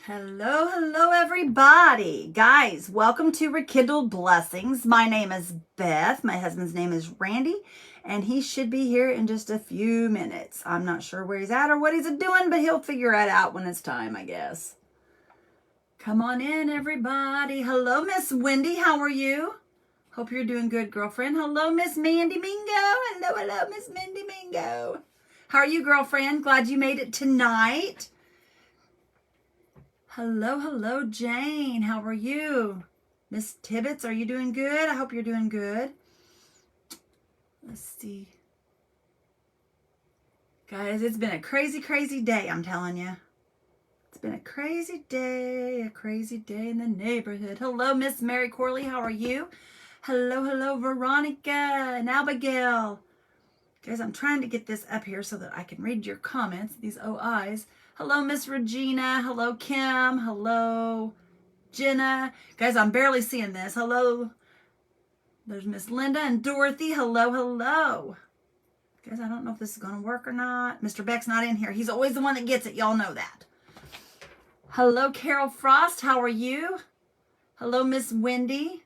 Hello, hello, everybody. Guys, welcome to Rekindled Blessings. My name is Beth. My husband's name is Randy, and he should be here in just a few minutes. I'm not sure where he's at or what he's doing, but he'll figure it out when it's time, I guess. Come on in, everybody. Hello, Miss Wendy. How are you? Hope you're doing good, girlfriend. Hello, Miss Mandy Mingo. Hello, Miss Mandy Mingo. How are you, girlfriend? Glad you made it tonight. Hello, Jane. How are you? Miss Tibbetts, are you doing good? I hope you're doing good. Let's see. Guys, it's been a crazy, crazy day, I'm telling you. It's been a crazy day in the neighborhood. Hello, Miss Mary Corley. How are you? Hello, Veronica and Abigail. Guys, I'm trying to get this up here so that I can read your comments, these OIs. Hello, Miss Regina. Hello, Kim. Hello, Jenna. Guys, I'm barely seeing this. Hello. There's Miss Linda and Dorothy. Hello. Guys, I don't know if this is going to work or not. Mr. Beck's not in here. He's always the one that gets it. Y'all know that. Hello, Carol Frost. How are you? Hello, Miss Wendy.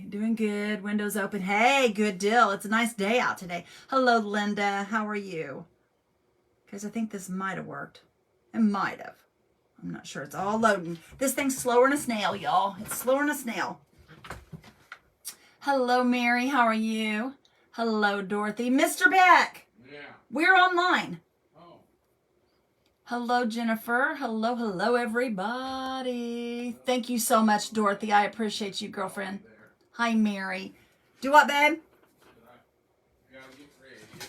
Doing good. Windows open. Hey, good deal. It's a nice day out today. Hello, Linda. How are you? Guys, I think this might have worked. It might have. I'm not sure. It's all loading. This thing's slower than a snail, y'all. It's slower than a snail. Hello, Mary. How are you? Hello, Dorothy. Mr. Beck. Yeah. We're online. Oh. Hello, Jennifer. Hello, everybody. Thank you so much, Dorothy. I appreciate you, girlfriend. Hi, Mary. Do what, babe?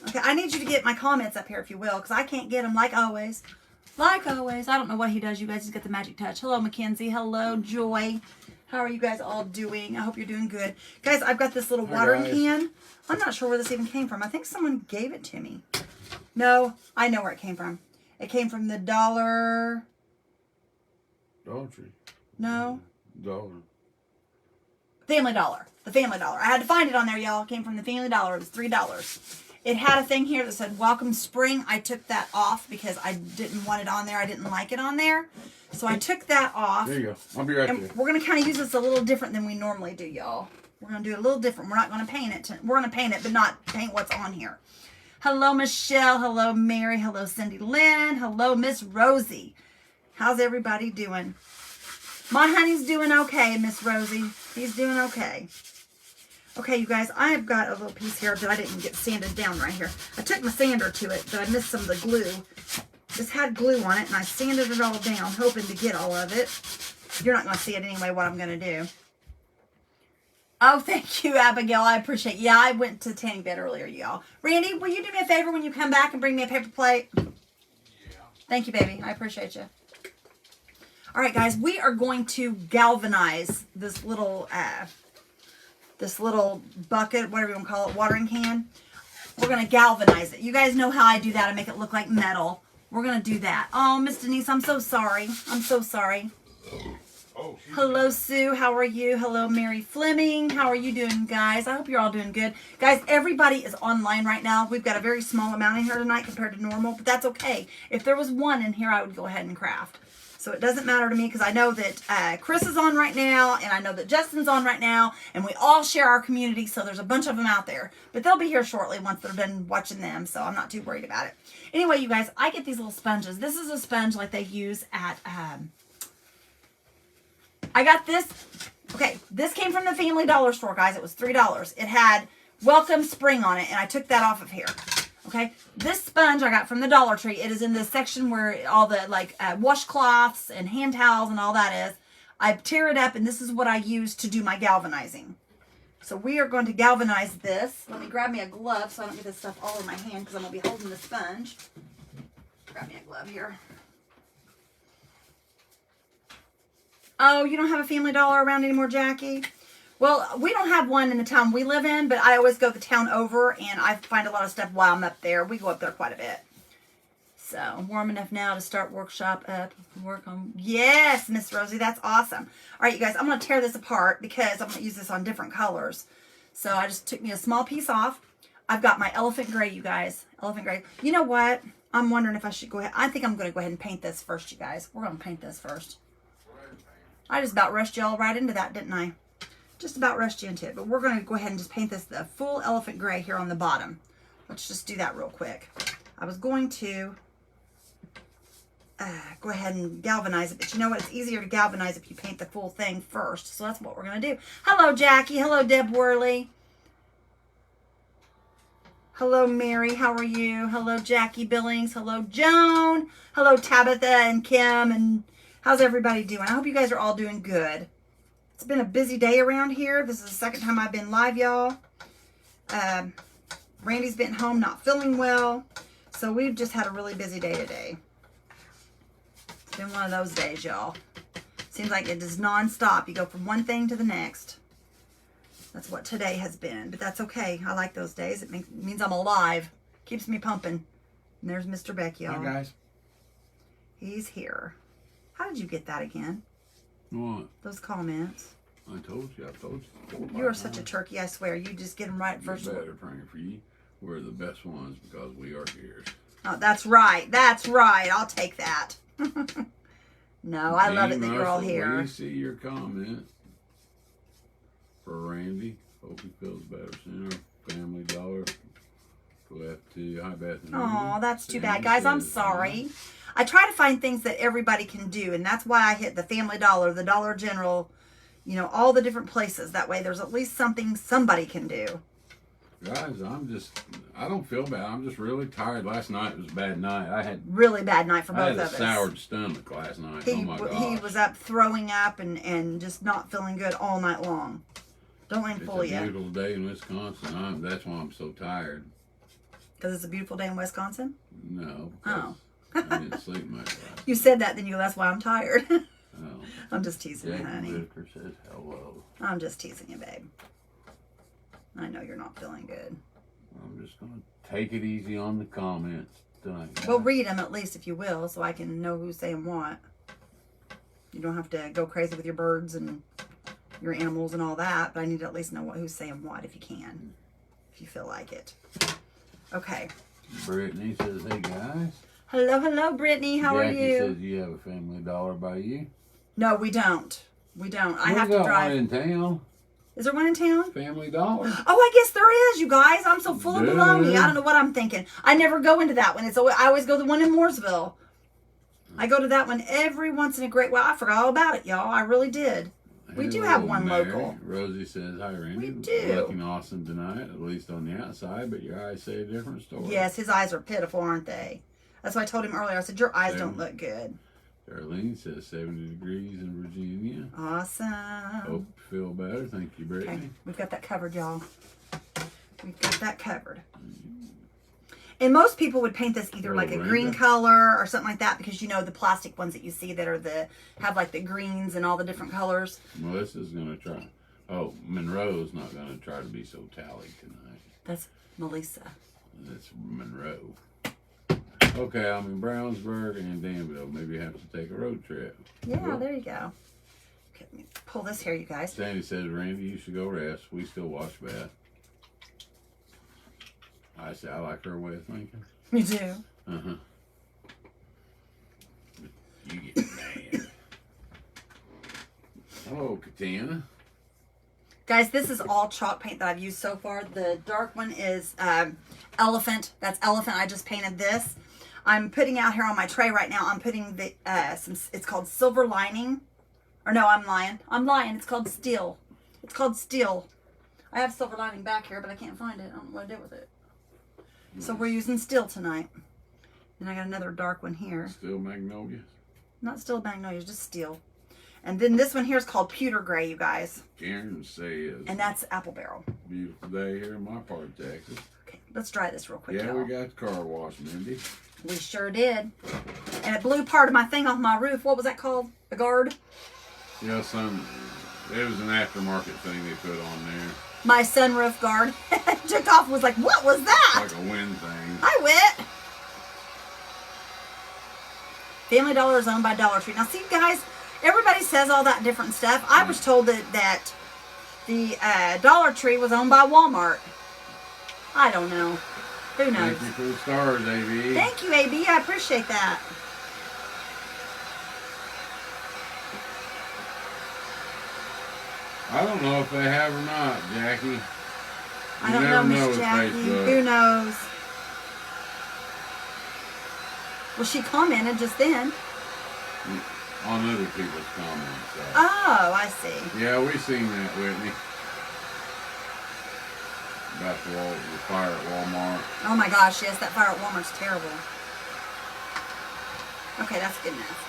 Okay, I need you to get my comments up here, if you will, because I can't get them like always. Like always. I don't know what he does, you guys. He's got the magic touch. Hello, Mackenzie. Hello, Joy. How are you guys all doing? I hope you're doing good. Guys, I've got this little watering can. I'm not sure where this even came from. I think someone gave it to me. No, I know where it came from. It came from the Dollar Tree. No. Dollar. Family Dollar. The Family Dollar. I had to find it on there, y'all. It came from the Family Dollar. It was $3. It had a thing here that said Welcome Spring. I took that off because I didn't want it on there. I didn't like it on there. So I took that off. There you go. I'll be right there. We're going to kind of use this a little different than we normally do, y'all. We're going to do it a little different. We're not going to paint it. We're going to paint it, but not paint what's on here. Hello, Michelle. Hello, Mary. Hello, Cindy Lynn. Hello, Miss Rosie. How's everybody doing? My honey's doing okay, Miss Rosie. He's doing okay. Okay, you guys, I have got a little piece here that I didn't get sanded down right here. I took my sander to it, but I missed some of the glue. This had glue on it, and I sanded it all down, hoping to get all of it. You're not going to see it anyway, what I'm going to do. Oh, thank you, Abigail. I appreciate it. Yeah, I went to tanning bed earlier, y'all. Randy, will you do me a favor when you come back and bring me a paper plate? Yeah. Thank you, baby. I appreciate you. All right, guys, we are going to galvanize this little bucket, whatever you want to call it, watering can. We're going to galvanize it. You guys know how I do that. I make it look like metal. We're going to do that. Oh, Miss Denise, I'm so sorry. I'm so sorry. Oh, Hello, Sue. How are you? Hello, Mary Fleming. How are you doing, guys? I hope you're all doing good. Guys, everybody is online right now. We've got a very small amount in here tonight compared to normal, but that's okay. If there was one in here, I would go ahead and craft. So it doesn't matter to me because I know that Chris is on right now, and I know that Justin's on right now, and we all share our community, so there's a bunch of them out there. But they'll be here shortly once they're done watching them, so I'm not too worried about it. Anyway, you guys, I get these little sponges. This is a sponge like they use at... I got this. Okay, this came from the Family Dollar store, guys. It was $3. It had Welcome Spring on it, and I took that off of here. Okay, this sponge I got from the Dollar Tree. It is in this section where all the washcloths and hand towels and all that is. I tear it up, and this is what I use to do my galvanizing. So we are going to galvanize this. Let me grab me a glove so I don't get this stuff all in my hand because I'm going to be holding the sponge. Grab me a glove here. Oh, you don't have a Family Dollar around anymore, Jackie? Well, we don't have one in the town we live in, but I always go the town over, and I find a lot of stuff while I'm up there. We go up there quite a bit. So, warm enough now to start workshop up. Work on. Yes, Miss Rosie, that's awesome. All right, you guys, I'm going to tear this apart because I'm going to use this on different colors. So, I just took me a small piece off. I've got my elephant gray, you guys. Elephant gray. You know what? I'm wondering if I should go ahead. I think I'm going to go ahead and paint this first, you guys. We're going to paint this first. I just about rushed y'all right into that, didn't I? Just about rushed you into it. But we're going to go ahead and just paint this the full elephant gray here on the bottom. Let's just do that real quick. I was going to go ahead and galvanize it. But you know what? It's easier to galvanize if you paint the full thing first. So that's what we're going to do. Hello, Jackie. Hello, Deb Worley. Hello, Mary. How are you? Hello, Jackie Billings. Hello, Joan. Hello, Tabitha and Kim. And how's everybody doing? I hope you guys are all doing good. It's been a busy day around here. This is the second time I've been live, y'all. Randy's been home not feeling well. So we've just had a really busy day today. It's been one of those days, y'all. Seems like it is nonstop. You go from one thing to the next. That's what today has been, but that's okay. I like those days. It means I'm alive. Keeps me pumping. And there's Mr. Beck, y'all. Hi, guys. He's here. How did you get that again? What? Those comments. I told you. You are such a turkey, I swear. You just get them right first. You're better praying for you. We're the best ones because we are yours. Oh, that's right. That's right. I'll take that. No, I love it that you're all here. We see your comment for Randy. Hope he feels better sooner. Family Dollar. Left to Hi Beth. Oh, that's too bad, guys. I'm sorry. I try to find things that everybody can do, and that's why I hit the Family Dollar, the Dollar General, you know, all the different places. That way there's at least something somebody can do. Guys, I don't feel bad. I'm just really tired. Last night was a bad night. I had really bad night for both of us. I had a soured stomach last night. Oh my gosh. He was up throwing up and just not feeling good all night long. Don't let him fool you. It's a beautiful day in Wisconsin. That's why I'm so tired. Because it's a beautiful day in Wisconsin? No. Oh. I didn't sleep much last night. You said that, then you go, that's why I'm tired. Oh. I'm just teasing you, honey. Whitaker says hello. I'm just teasing you, babe. I know you're not feeling good. I'm just going to take it easy on the comments tonight. Guys. Well, read them at least if you will, so I can know who's saying what. You don't have to go crazy with your birds and your animals and all that, but I need to at least know who's saying what if you can. If you feel like it. Okay. Brittany says, hey guys. Hello, hello, Brittany. How are you? Jackie says you have a Family Dollar by you. No, we don't. We don't. I We have to got drive. one in town. Is there one in town? Family Dollar. Oh, I guess there is, you guys. I'm so full of baloney. I don't know what I'm thinking. I never go into that one. I always go to the one in Mooresville. I go to that one every once in a great while. I forgot all about it, y'all. I really did. We do have one Mary. local. Rosie says, hi, Randy. We do. Looking awesome tonight, at least on the outside, but your eyes say a different story. Yes, his eyes are pitiful, aren't they? That's why I told him earlier. I said, your eyes don't look good. Darlene says 70 degrees in Virginia. Awesome. Hope you feel better. Thank you, Brittany. Okay, we've got that covered, y'all. We've got that covered. And most people would paint this either like a green color or something like that because you know the plastic ones that you see that are have like the greens and all the different colors. Melissa's gonna try. Oh, Monroe's not gonna try to be so tally tonight. That's Melissa. That's Monroe. Okay, I'm in Brownsburg and Danville. Maybe have to take a road trip. Yeah, Well, there you go. Okay, let me pull this here, you guys. Sandy says, Randy, you should go rest. We still watch Beth. I say, I like her way of thinking. You do. Uh-huh. You get mad. Hello, Katana. Guys, this is all chalk paint that I've used so far. The dark one is elephant. That's elephant. I just painted this. I'm putting out here on my tray right now. I'm putting the it's called silver lining. Or no, I'm lying. I'm lying. It's called steel. It's called steel. I have silver lining back here, but I can't find it. I don't know what to do with it. So we're using steel tonight. And I got another dark one here. Still magnolia? Not steel magnolia, just steel. And then this one here is called pewter gray, you guys. Karen says. And that's apple barrel. Beautiful day here in my part of Texas. Okay, let's dry this real quick, Yeah, y'all. we got the car wash, Mindy. We sure did. And it blew part of my thing off my roof. What was that called? A guard? Yeah, it was an aftermarket thing they put on there. My sunroof guard. Took off and was like, what was that? Like a wind thing. I wit. Family Dollar is owned by Dollar Tree. Now, see, guys, everybody says all that different stuff. I was told that the Dollar Tree was owned by Walmart. I don't know. Who knows? Thank you for the stars, AB. Thank you, AB. I appreciate that. I don't know if they have or not, Jackie. I don't know, Miss Jackie. Who knows? Well, she commented just then. On other people's comments. So. Oh, I see. Yeah, we seen that, Whitney. About the fire at Walmart. Oh my gosh, yes, that fire at Walmart's terrible. Okay, that's good enough.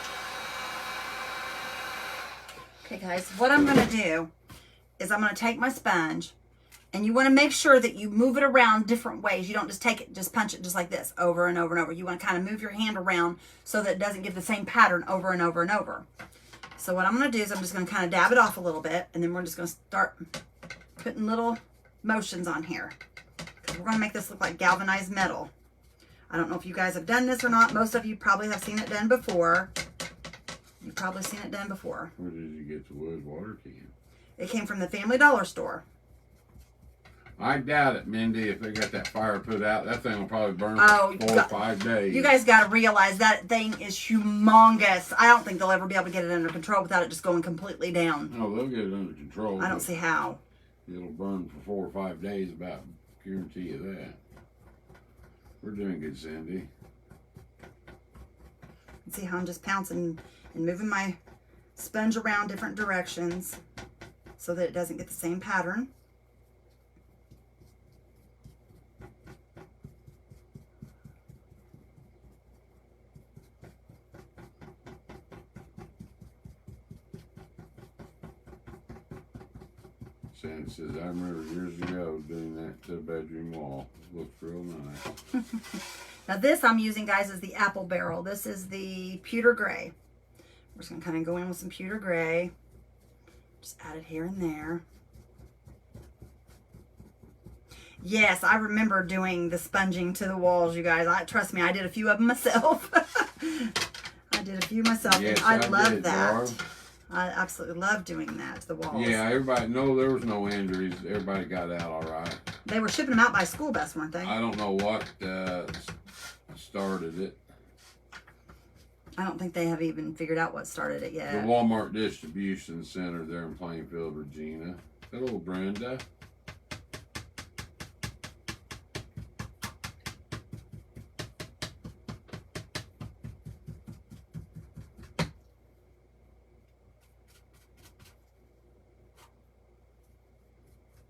Okay, guys, what I'm going to do is I'm going to take my sponge, and you want to make sure that you move it around different ways. You don't just take it, just punch it just like this over and over and over. You want to kind of move your hand around so that it doesn't give the same pattern over and over and over. So what I'm going to do is I'm just going to kind of dab it off a little bit, and then we're just going to start putting little motions on here. We're going to make this look like galvanized metal. I don't know if you guys have done this or not. Most of you probably have seen it done before. You've probably seen it done before. Where did you get the wood water can? It came from the Family Dollar store. I doubt it, Mindy. If they got that fire put out, that thing will probably burn Oh, for 4 or 5 days. You guys got to realize that thing is humongous. I don't think they'll ever be able to get it under control without it just going completely down. No, they'll get it under control. I don't see how. It'll burn for 4 or 5 days, about guarantee you that. We're doing good, Cindy. See how I'm just pouncing and moving my sponge around different directions so that it doesn't get the same pattern. Sandy says, I remember years ago doing that to the bedroom wall. It looked real nice. Now this I'm using, guys, is the apple barrel. This is the pewter gray. We're just going to kind of go in with some pewter gray. Just add it here and there. Yes, I remember doing the sponging to the walls, you guys. Trust me, I did a few of them myself. I did a few myself, Yes, and I love did, that. Barb. I absolutely love doing that to the walls. Yeah, everybody, no, there was no injuries. Everybody got out all right. They were shipping them out by school bus, weren't they? I don't know what started it. I don't think they have even figured out what started it The yet. Walmart Distribution Center there in Plainfield, Virginia. Hello, Brenda.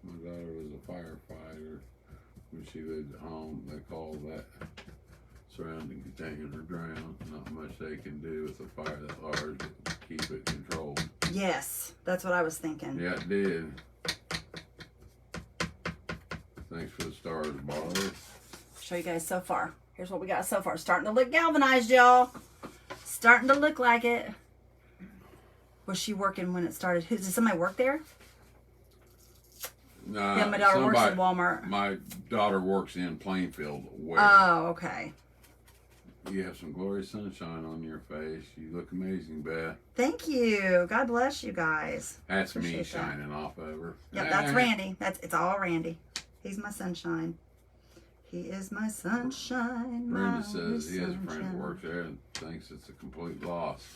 My daughter was a firefighter when she lived at home. They call that surrounding container ground. Not much they can do with a fire that large to keep it controlled. Yes, that's what I was thinking. Yeah, it did. Thanks for the stars, Barb. Show you guys so far. Here's what we got so far. Starting to look galvanized, y'all. Starting to look like it. Was she working when it started? Did somebody work there? Yeah, my daughter works at Walmart. My daughter works in Plainfield. Where? Oh, okay. You have some glorious sunshine on your face. You look amazing, Beth. Thank you. God bless you guys. That's Appreciate me that. shining off of her. Yep, that's Randy. It's all Randy. He's my sunshine. He is my sunshine. Brenda my says he has a friend sunshine. who works there and thinks it's a complete loss.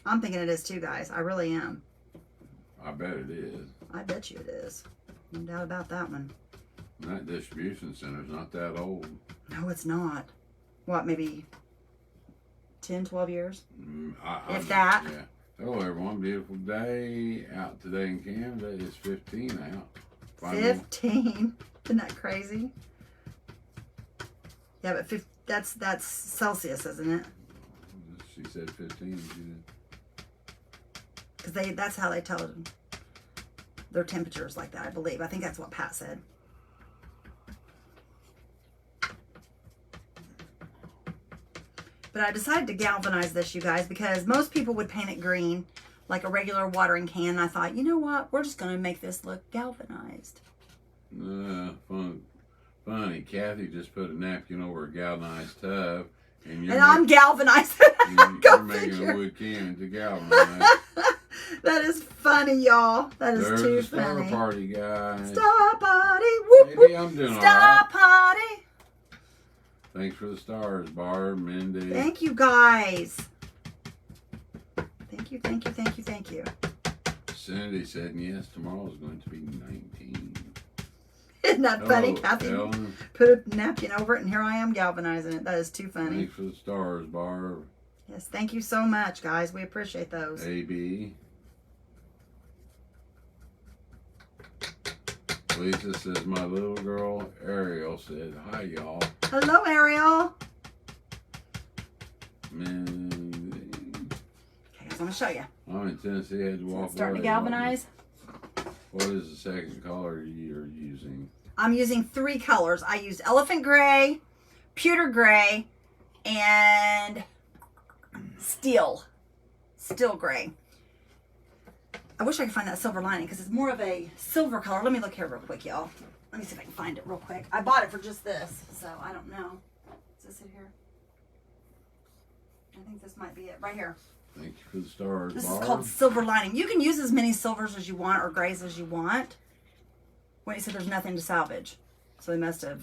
I'm thinking it is too, guys. I really am. I bet it is. I bet you it is. No doubt about that one. And that distribution center's not that old. No, it's not. What, maybe 10, 12 years? If that. Yeah. Hello, everyone. Beautiful day out today in Canada. It's 15 out. 15. Isn't that crazy? Yeah, but that's Celsius, isn't it? She said 15. Because that's how they tell them their temperatures like that, I believe. I think that's what Pat said. But I decided to galvanize this, you guys, because most people would paint it green like a regular watering can. And I thought, you know what? We're just going to make this look galvanized. Funny. Kathy just put a napkin over a galvanized tub. And I'm galvanized. You're making a wood can to galvanize. That is funny, y'all. That is There's too the star funny. party, guys. Star party. Whoop, Maybe I'm doing Star all right. party. Thanks for the stars, Barb, Mindy. Thank you, guys. Thank you, thank you, thank you, thank you. Cindy said, yes, tomorrow's going to be 19. Isn't that funny, Kathy? Ellen. Put a napkin over it, and here I am galvanizing it. That is too funny. Thanks for the stars, Barb. Yes, thank you so much, guys. We appreciate those. AB. Lisa says, my little girl Ariel said, hi, y'all. Hello, Ariel. Okay, guys, I'm going to show you. I'm in Tennessee. I had to walk It's starting to away. galvanize. What is the second color you're using? I'm using 3 colors. I used elephant gray, pewter gray, and steel gray. I wish I could find that silver lining because it's more of a silver color. Let me look here real quick, y'all. Let me see if I can find it real quick. I bought it for just this, so I don't know. Is this it here? I think this might be it right here. Thank you for the stars, This Barb. is called silver lining. You can use as many silvers as you want or grays as you want. Wait, you said there's nothing to salvage. So they must have.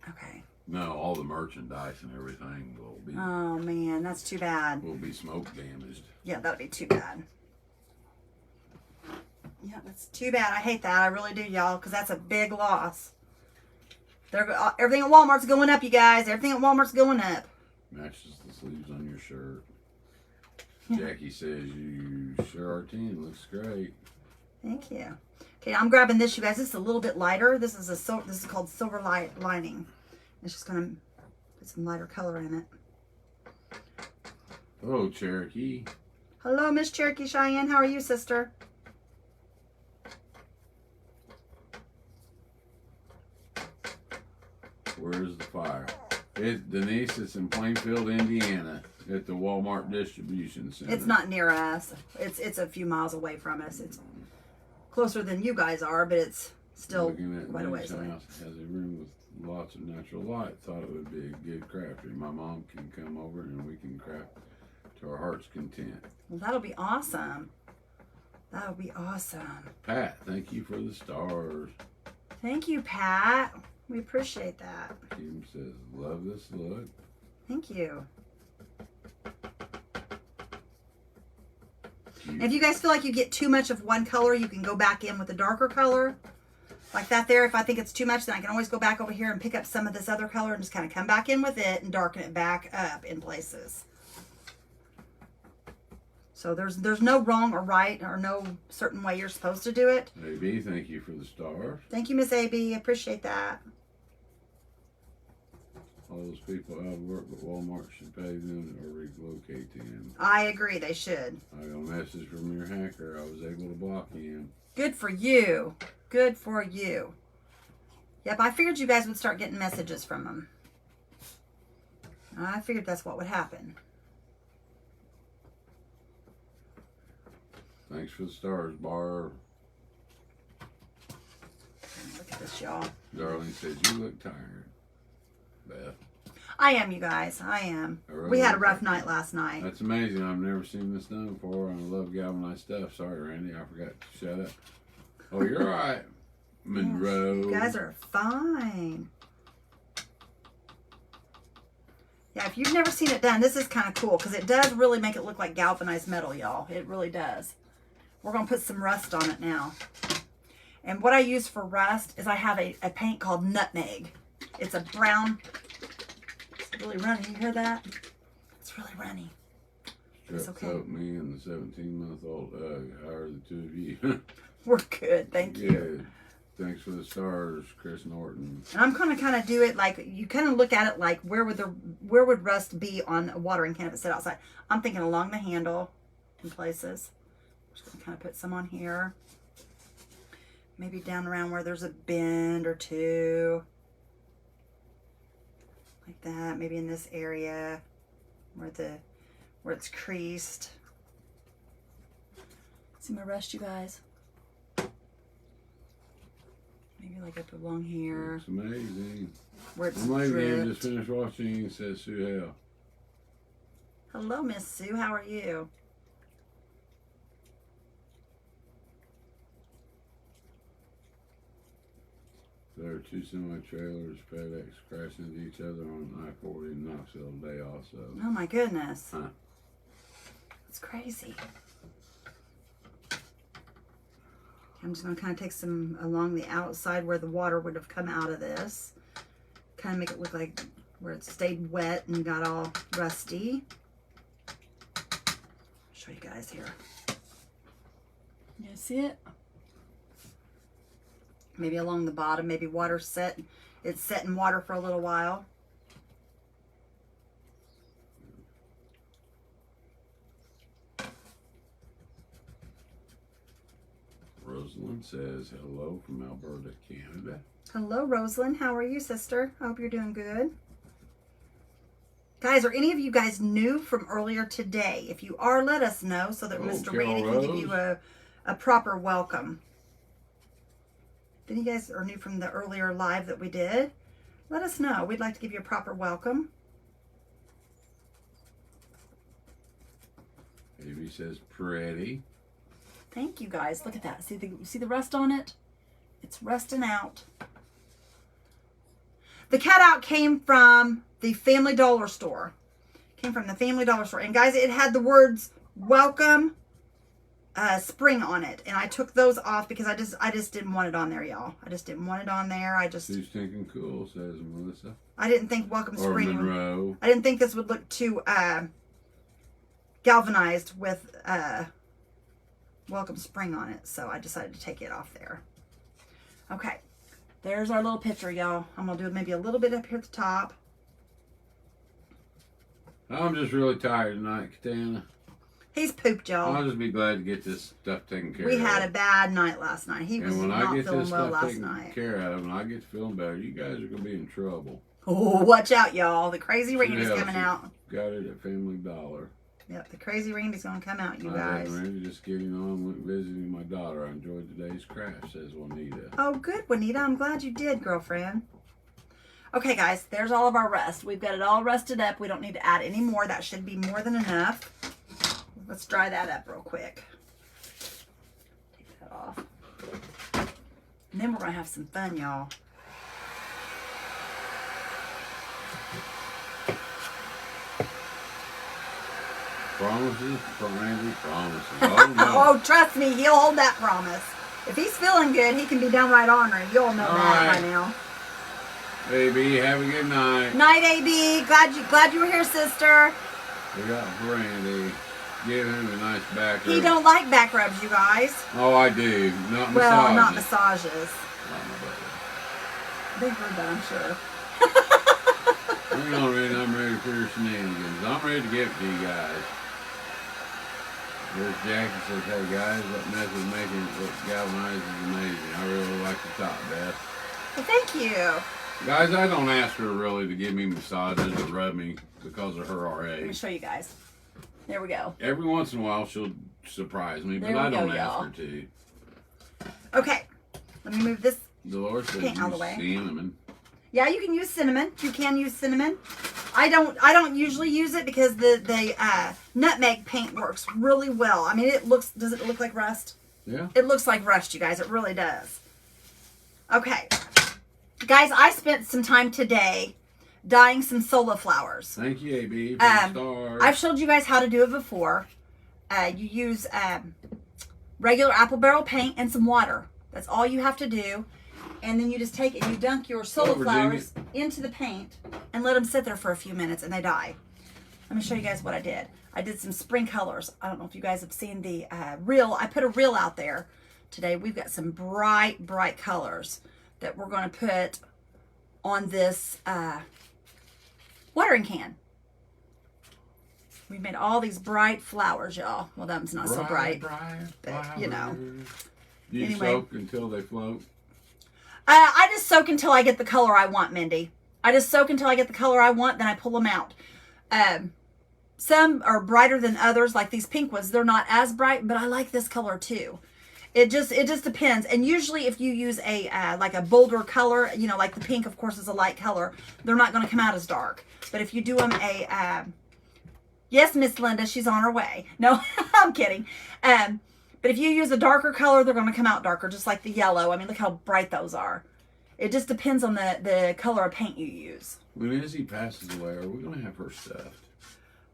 Okay. No, all the merchandise and everything will be Oh, man, that's too bad. smoke damaged. Yeah, that'd be too bad. Yeah, that's too bad. I hate that. I really do, y'all, because that's a big loss. Everything at Walmart's going up, you guys. Everything at Walmart's going up. Matches the sleeves on your shirt. Yeah. Jackie says you sure are 10. Looks great. Thank you. Okay, I'm grabbing this, you guys. This is a little bit lighter. This is called silver lining. It's just gonna put some lighter color in it. Hello, Cherokee. Hello, Miss Cherokee Cheyenne. How are you, sister? Where's the fire? Denise, it's in Plainfield, Indiana, at the Walmart distribution center. It's not near us. It's a few miles away from us. It's closer than you guys are, but it's still Looking at quite a ways Nick's away. house, has a room with lots of natural light. Thought it would be a good craftery. My mom can come over and we can craft to our heart's content. Well, that'll be awesome. That'll be awesome. Pat, thank you for the stars. Thank you, Pat. We appreciate that. Kim says, love this look. Thank you. Cute. If you guys feel like you get too much of one color, you can go back in with a darker color. Like that there. If I think it's too much, then I can always go back over here and pick up some of this other color and just kind of come back in with it and darken it back up in places. So there's no wrong or right or no certain way you're supposed to do it. AB, thank you for the stars. Thank you, Miss AB. I appreciate that. All those people out of work, but Walmart should pay them or relocate them. I agree. They should. I got a message from your hacker. I was able to block him. Good for you. Good for you. Yep, I figured you guys would start getting messages from them. I figured that's what would happen. Thanks for the stars, Barb. Look at this, y'all. Darlene says, you look tired. Beth. I am, you guys. I am. really We had a look rough like night last night. That's amazing. I've never seen this done before, and I love galvanized stuff. Sorry, Randy. I forgot to shut up. Oh, you're all right, Monroe. You guys are fine. Yeah, if you've never seen it done, this is kind of cool because it does really make it look like galvanized metal, y'all. It really does. We're going to put some rust on it now. And what I use for rust is I have a paint called Nutmeg. It's a brown. It's really runny. You hear that? It's really runny. It's okay. Up me and the 17-month-old How are the two of you? We're good. Thank you. Good. Thanks for the stars, Chris Norton. And I'm gonna kind of do it like you kind of look at it like where would rust be on a watering can if it sit outside. I'm thinking along the handle in places. I'm just gonna kind of put some on here. Maybe down around where there's a bend or two. Like that. Maybe in this area where it's creased. See my rust, you guys? Maybe like up along here. It's amazing. Where it's I'm late again. dripped. Just finished watching. Says Sue Hale. Hello, Miss Sue. How are you? There are two semi-trailers, FedEx crashed into each other on I-40 in Knoxville today also. Oh my goodness. Huh. That's crazy. I'm just going to kind of take some along the outside where the water would have come out of this. Kind of make it look like where it stayed wet and got all rusty. Show you guys here. You see it? Maybe along the bottom, maybe water set. It's set in water for a little while. Rosalind says hello from Alberta, Canada. Hello, Rosalind. How are you, sister? I hope you're doing good. Guys, are any of you guys new from earlier today? If you are, let us know so that Mr. Randy can give you a proper welcome. If any of you guys are new from the earlier live that we did, let us know. We'd like to give you a proper welcome. Baby says pretty. Thank you, guys. Look at that. See the rust on it? It's rusting out. The cutout came from the Family Dollar store. Came from the Family Dollar store. And guys, it had the words welcome spring on it. And I took those off because I just didn't want it on there, y'all. I just didn't want it on there. She's thinking cool, says Melissa. I didn't think welcome Or spring. Monroe. I didn't think this would look too galvanized with welcome spring on it. So I decided to take it off there. Okay. There's our little picture, y'all. I'm going to do maybe a little bit up here at the top. I'm just really tired tonight, Katana. He's pooped, y'all. I'll just be glad to get this stuff taken care of. We had a bad night last night. He was not feeling well last night. Care of, and I get feeling better, you guys are going to be in trouble. Oh, watch out, y'all. The crazy Randy's coming out. Got it at Family Dollar. Yep, the crazy Randy's going to come out, you guys. Randy just getting on, went visiting my daughter. I enjoyed today's craft, says Juanita. Oh, good, Juanita. I'm glad you did, girlfriend. Okay, guys, there's all of our rust. We've got it all rusted up. We don't need to add any more. That should be more than enough. Let's dry that up real quick. Take that off. And then we're going to have some fun, y'all. Promises, Randy, promises. Oh, no. Oh, trust me, he'll hold that promise. If he's feeling good, he can be downright ornery. You all know that by now. Baby, have a good night. Night, AB. Glad you were here, sister. We got Randy. Give him a nice back rub. He don't like back rubs, you guys. Oh, I do. Not massages. Well, not massages. Oh, They heard that, I'm sure. Hang on, Randy. I'm ready for your shenanigans. I'm ready to give it to you guys. There's Jackie says, hey guys, that method of making it look galvanized is amazing. I really like the top, Beth. Well, thank you. Guys, I don't ask her really to give me massages or rub me because of her RA. Let me show you guys. There we go. Every once in a while she'll surprise me, there but I don't go, ask her to. Okay, let me move this Dolores says paint out of the way. Cinnamon. Yeah, you can use cinnamon. You can use cinnamon. I don't usually use it because the nutmeg paint works really well. I mean, does it look like rust? Yeah. It looks like rust, you guys. It really does. Okay. Guys, I spent some time today dyeing some sola flowers. Thank you, AB, for the stars. I've showed you guys how to do it before. You use regular apple barrel paint and some water. That's all you have to do. And then you just take it and you dunk your sola flowers into the paint and let them sit there for a few minutes and they die. Let me show you guys what I did. I did some spring colors. I don't know if you guys have seen the reel. I put a reel out there today. We've got some bright, bright colors that we're going to put on this watering can. We made all these bright flowers, y'all. Well, them's not so bright, but you know. You anyway. soak until they float? I just soak until I get the color I want, Mindy. I just soak until I get the color I want, then I pull them out. Some are brighter than others, like these pink ones. They're not as bright, but I like this color too. It just depends. And usually if you use a like a bolder color, you know, like the pink, of course, is a light color, they're not going to come out as dark. But if you do them yes, Miss Linda, she's on her way. No, I'm kidding. But if you use a darker color, they're going to come out darker, just like the yellow. I mean, look how bright those are. It just depends on the color of paint you use. When Izzy passes away, are we going to have her stuffed?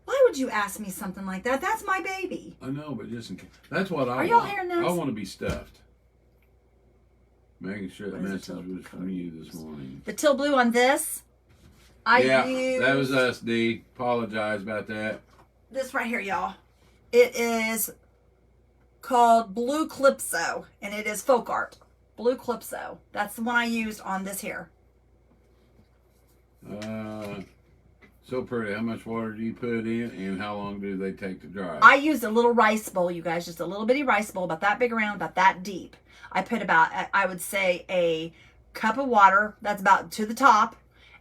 Why would you ask me something like that? That's my baby. I know, but just in case. That's what I want. Are y'all hearing this? I want to be stuffed. Making sure What the is the message teal was from you this morning. The teal blue on this, Yeah, used that was us, D. Apologize about that. this right here, y'all. It is called Blue Calypso, and it is folk art. Blue Calypso. That's the one I used on this here. So pretty. How much water do you put in, and how long do they take to dry? I used a little rice bowl, you guys, just a little bitty rice bowl, about that big around, about that deep. I put about, I would say, a cup of water. That's about to the top,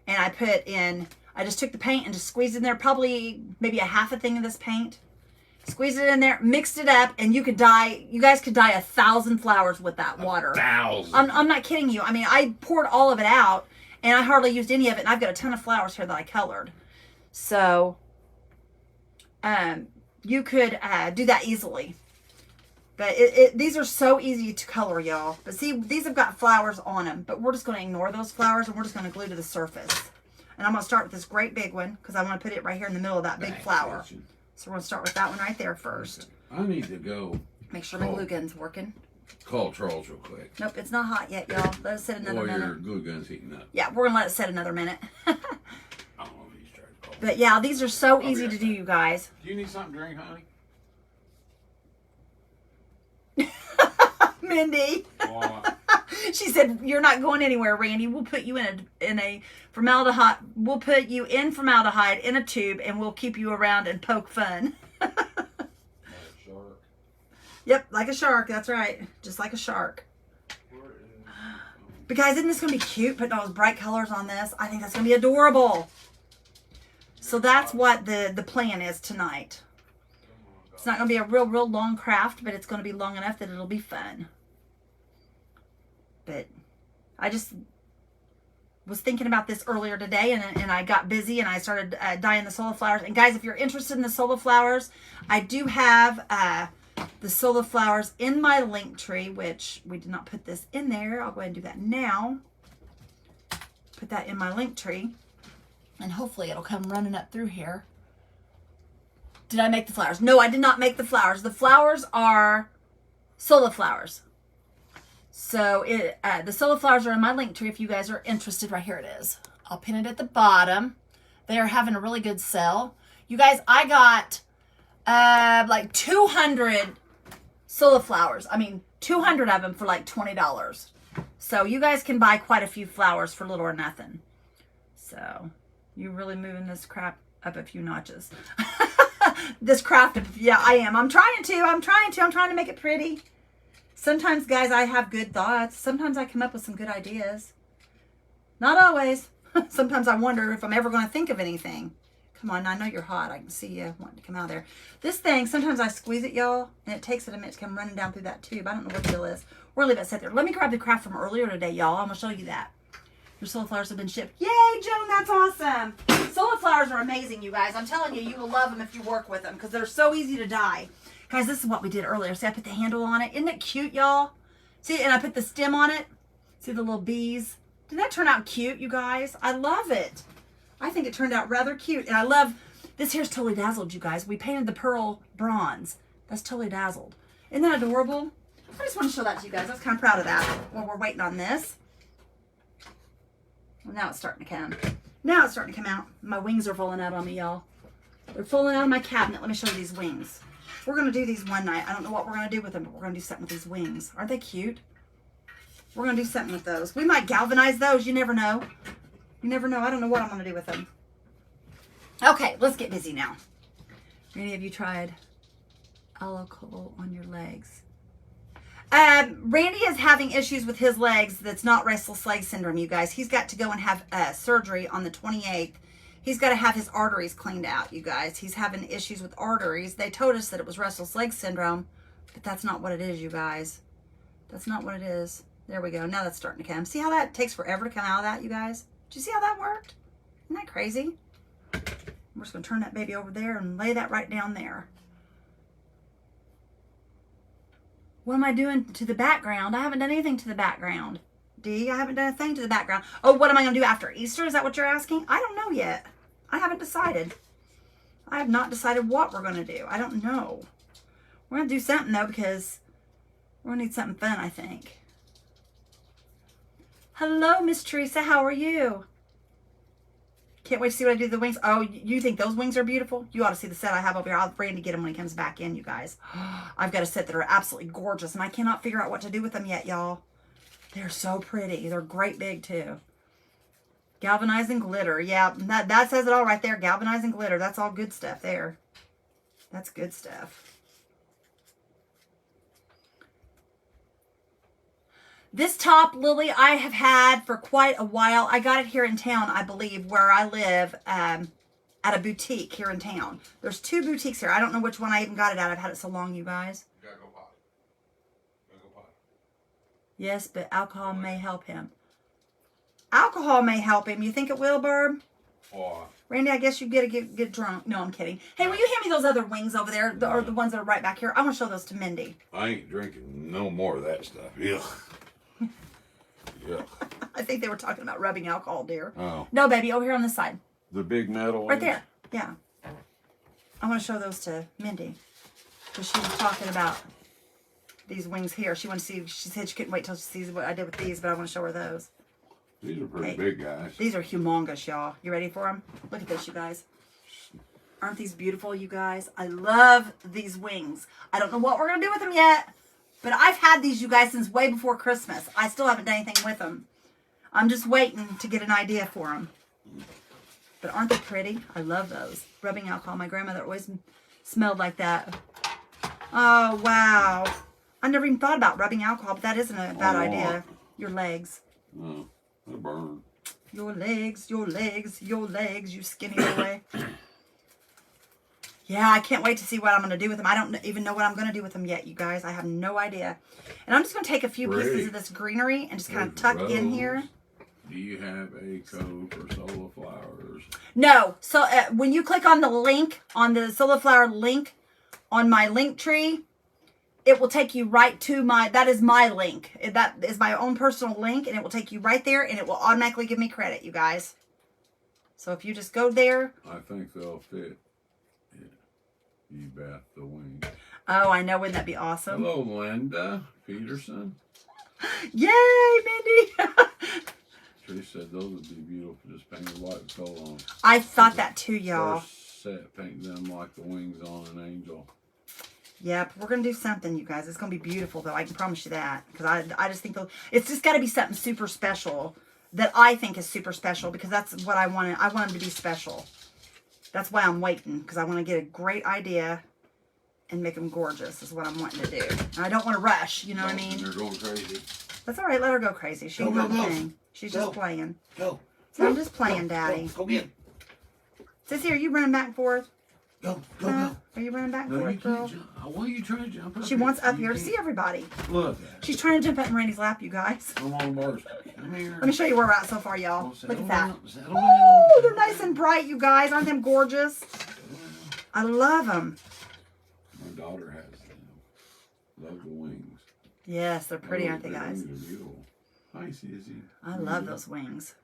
and I put in. I just took the paint and just squeezed in there, probably maybe a half a thing of this paint. Squeezed it in there, mixed it up, and you guys could dye 1,000 flowers with that water. 1,000. I'm not kidding you. I mean, I poured all of it out, and I hardly used any of it, and I've got a ton of flowers here that I colored. So, you could do that easily. But these are so easy to color, y'all. But see, these have got flowers on them, but we're just going to ignore those flowers, and we're just going to glue to the surface. And I'm going to start with this great big one, because I want to put it right here in the middle of that big flower. So we're going to start with that one right there first. Okay. I need to go Make sure my glue gun's working. call Charles real quick. Nope, it's not hot yet, y'all. Let it sit another Or your minute. glue gun's heating up. Yeah, we're going to let it sit another minute. I don't know if he's trying to call. But yeah, these are so I'll be easy right to do, back. you guys. Do you need something to drink, honey? Mindy. Oh, She said, "You're not going anywhere, Randy. We'll put you in a formaldehyde. We'll put you in formaldehyde in a tube, and we'll keep you around and poke fun." like a shark. Yep, like a shark. That's right, just like a shark. But guys, isn't this gonna be cute? Putting all those bright colors on this, I think that's gonna be adorable. So that's what the plan is tonight. It's not gonna be a real long craft, but it's gonna be long enough that it'll be fun. But I just was thinking about this earlier today, and I got busy, and I started dyeing the sola flowers. And guys, if you're interested in the sola flowers, I do have the sola flowers in my link tree, which we did not put this in there. I'll go ahead and do that now. Put that in my link tree, and hopefully it'll come running up through here. Did I make the flowers? No, I did not make the flowers. The flowers are sola flowers. So the sola flowers are in my link tree if you guys are interested. Right here it is. I'll pin it at the bottom. They are having a really good sale. You guys, I got like 200 sola flowers. I mean, 200 of them for like $20. So you guys can buy quite a few flowers for little or nothing. So you're really moving this crap up a few notches. This craft, yeah, I am. I'm trying to make it pretty. Sometimes, guys, I have good thoughts. Sometimes I come up with some good ideas. Not always. Sometimes I wonder if I'm ever going to think of anything. Come on, I know you're hot. I can see you wanting to come out of there. This thing, sometimes I squeeze it, y'all, and it takes it a minute to come running down through that tube. I don't know what the deal is. We're going to leave it sit there. Let me grab the craft from earlier today, y'all. I'm going to show you that. Your sola flowers have been shipped. Yay, Joan, that's awesome. Sola flowers are amazing, you guys. I'm telling you, you will love them if you work with them because they're so easy to dye. Guys, this is what we did earlier. See, I put the handle on it. Isn't it cute, y'all? See, and I put the stem on it. See the little bees? Didn't that turn out cute, you guys? I love it. I think it turned out rather cute. And I love, this here's totally dazzled, you guys. We painted the pearl bronze. That's totally dazzled. Isn't that adorable? I just want to show that to you guys. I was kind of proud of that while we're waiting on this. Well, now it's starting to come. Now it's starting to come out. My wings are falling out on me, y'all. They're falling out of my cabinet. Let me show you these wings. We're going to do these one night. I don't know what we're going to do with them, but we're going to do something with these wings. Aren't they cute? We're going to do something with those. We might galvanize those. You never know. You never know. I don't know what I'm going to do with them. Okay, let's get busy now. Any of you tried alcohol on your legs? Randy is having issues with his legs. That's not restless leg syndrome, you guys. He's got to go and have surgery on the 28th. He's got to have his arteries cleaned out, you guys. He's having issues with arteries. They told us that it was restless leg syndrome, but that's not what it is, you guys. That's not what it is. There we go. Now that's starting to come. See how that takes forever to come out of that, you guys? Did you see how that worked? Isn't that crazy? We're just going to turn that baby over there and lay that right down there. What am I doing to the background? I haven't done anything to the background. D, I haven't done a thing to the background. Oh, what am I going to do after Easter? Is that what you're asking? I don't know yet. I haven't decided. I have not decided what we're going to do. I don't know. We're going to do something, though, because we're going to need something fun, I think. Hello, Miss Teresa. How are you? Can't wait to see what I do to the wings. Oh, you think those wings are beautiful? You ought to see the set I have over here. I'll Randy get them when he comes back in, you guys. I've got a set that are absolutely gorgeous, and I cannot figure out what to do with them yet, y'all. They're so pretty. They're great big, too. Galvanizing glitter. Yeah, that says it all right there. Galvanizing glitter. That's all good stuff there. That's good stuff. This top, Lily, I have had for quite a while. I got it here in town, I believe, where I live, at a boutique here in town. There's 2 boutiques here. I don't know which one I even got it at. I've had it so long, you guys. You gotta go potty. Gotta go potty. Yes, but alcohol may help him. Alcohol may help him. You think it will, Barb? Or Randy, I guess you get drunk. No, I'm kidding. Hey, will you hand me those other wings over there, or the ones that are right back here? I want to show those to Mindy. I ain't drinking no more of that stuff. Yeah. Yeah. I think they were talking about rubbing alcohol, dear. Oh. No, baby, over here on this side. The big metal Right ones? there. Yeah. I want to show those to Mindy. Because she was talking about these wings here. She wanted to see, she said she couldn't wait till she sees what I did with these, but I want to show her those. These are pretty Hey, big, guys. These are humongous, y'all. You ready for them? Look at this, you guys. Aren't these beautiful, you guys? I love these wings. I don't know what we're going to do with them yet, but I've had these, you guys, since way before Christmas. I still haven't done anything with them. I'm just waiting to get an idea for them. But aren't they pretty? I love those. Rubbing alcohol. My grandmother always smelled like that. Oh, wow. I never even thought about rubbing alcohol, but that isn't a bad idea. Your legs. No, they burn. Your legs, your legs, your legs, you skinny boy. Yeah, I can't wait to see what I'm going to do with them. I don't even know what I'm going to do with them yet, you guys. I have no idea. And I'm just going to take a few pieces of this greenery and just kind of tuck in here. Do you have a code for solar flowers? No. So when you click on the link, on the solar flower link on my link tree, it will take you right to my, that is my link. That is my own personal link, and it will take you right there, and it will automatically give me credit, you guys. So if you just go there. I think they'll fit. You bet the wing. Oh, I know. Wouldn't that be awesome? Hello, Linda Peterson. Yay, Mindy. Trish said those would be beautiful. Just paint a white coat on. I thought that too, y'all. First set, paint them like the wings on an angel. Yep, we're going to do something, you guys. It's going to be beautiful, though. I can promise you that. Because I just think it's just got to be something super special that I think is super special, because that's what I wanted. I want them to be special. That's why I'm waiting, because I want to get a great idea and make them gorgeous is what I'm wanting to do. And I don't want to rush, you know what I mean? You're going crazy. That's all right. Let her go crazy. She can do her thing. She's just playing. Go. So I'm just playing, Daddy. Go get. Sissy, are you running back and forth? Go. No? Are you running back and No, you forth, girl? can't jump. Why are you trying to jump up She here? wants up You here to can't. see everybody. Look at it. She's trying to jump up in Randy's lap, you guys. Come on, Marcy. Come here. Let me show you where we're at so far, y'all. Look at that. Settle Oh, down. they're nice and bright, you guys. Aren't them gorgeous? I love them. My daughter has them. Love the wings. Yes, they're pretty, Those aren't they, guys? wings are beautiful. Hi, Sissy. I love those wings.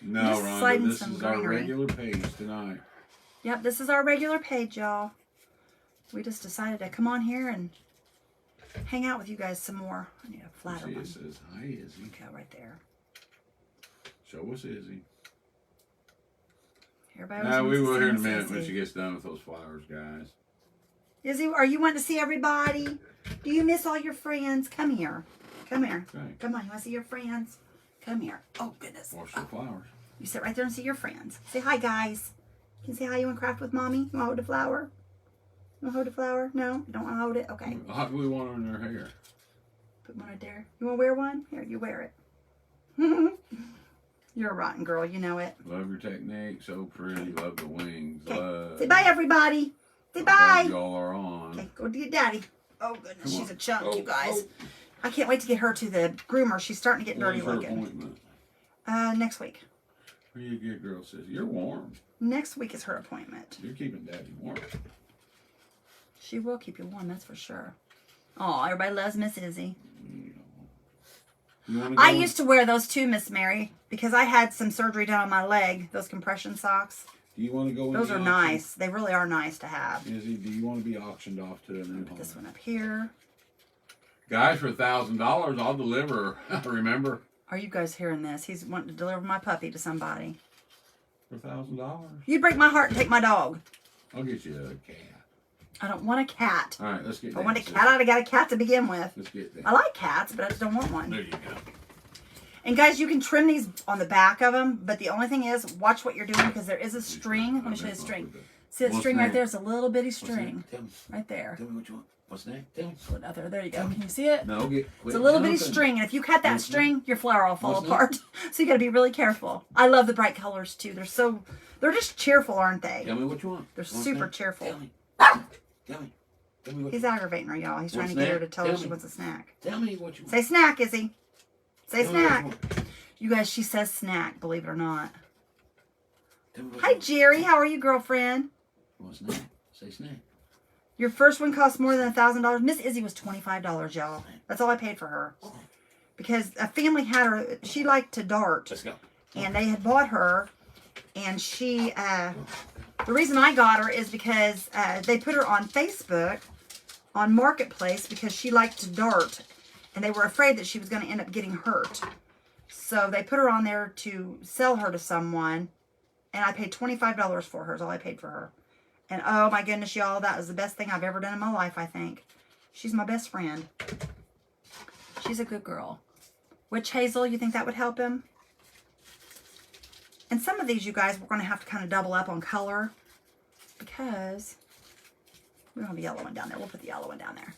No, Just Rhonda, sliding this some is our greenery. regular page tonight. Yep, this is our regular page, y'all. We just decided to come on here and hang out with you guys some more. I need a flatter See, one. it says, hi, Izzy. Okay, right there. Show us Izzy. Everybody Now, always we wants will to here in a see minute Miss when she Izzy. gets done with those flowers, guys. Izzy, are you wanting to see everybody? Do you miss all your friends? Come here. Come here. Okay. Come on, you want to see your friends? Come here. Oh, goodness. Wash the flowers. You sit right there and see your friends. Say hi, guys. Can you say hi? You want to craft with Mommy? You want to hold a flower? You want to hold a flower? No? You don't want to hold it? Okay. Hot glue one on her hair. Put one right there. You want to wear one? Here, you wear it. You're a rotten girl. You know it. Love your technique. So pretty. Love the wings. Okay. Love. Say bye, everybody. Say I'm bye. glad y'all are on. Okay, go to your daddy. Oh, goodness. Come She's on. a chunk, Oh, you guys. oh. I can't wait to get her to the groomer. She's starting to get dirty When's her looking. appointment? Next week. Where you get, girl? Says you're warm. Next week is her appointment. You're keeping Daddy warm. She will keep you warm, that's for sure. Oh, everybody loves Miss Izzy. You wanna I go? used to wear those too, Miss Mary, because I had some surgery done on my leg. Those compression socks. Do you want to go in Those the are auction? nice. They really are nice to have. Izzy, do you want to be auctioned off to a new Put home? this one up here. Guys, for $1,000, I'll deliver. Remember? Are you guys hearing this? He's wanting to deliver my puppy to somebody. For $1,000. You'd break my heart and take my dog. I'll get you a cat. I don't want a cat. All right, let's get If down. I want a cat, I'd have got a cat to begin with. Let's get down. I like cats, but I just don't want one. There you go. And guys, you can trim these on the back of them, but the only thing is, watch what you're doing because there is a string. Let me show you the string. See that What's string right that? there? It's a little bitty What's that? string Tell me. right there. Tell me what you want. What's that? Tell me. Put it out there. There you go. Can you see it? No, quit It's a little bitty jumping. string, and if you cut that What's that? string, your flower will fall What's that? apart. So you got to be really careful. I love the bright colors too. They're just cheerful, aren't they? Tell me what you want. They're What's super that? cheerful. Tell me. Tell me. Tell me what He's you want. aggravating her, y'all. He's trying What's to get her that? to tell her Tell she me. wants a snack. Tell me what you want. Say snack, Izzy. Say Tell me what snack. you want. You guys, she says snack, believe it or not. Tell me what Hi, you want. Jerry. How are you, girlfriend? What's snack? Say snack. Your first one cost more than $1,000. Miss Izzy was $25, y'all. That's all I paid for her. Because a family had her, she liked to dart. Let's go. And they had bought her. And she, the reason I got her is because they put her on Facebook, on Marketplace, because she liked to dart. And they were afraid that she was going to end up getting hurt. So they put her on there to sell her to someone. And I paid $25 for her, is all I paid for her. And oh my goodness, y'all, that was the best thing I've ever done in my life, I think. She's my best friend. She's a good girl. Witch Hazel, you think that would help him? And some of these, you guys, we're going to have to kind of double up on color. Because we don't have a yellow one down there. We'll put the yellow one down there.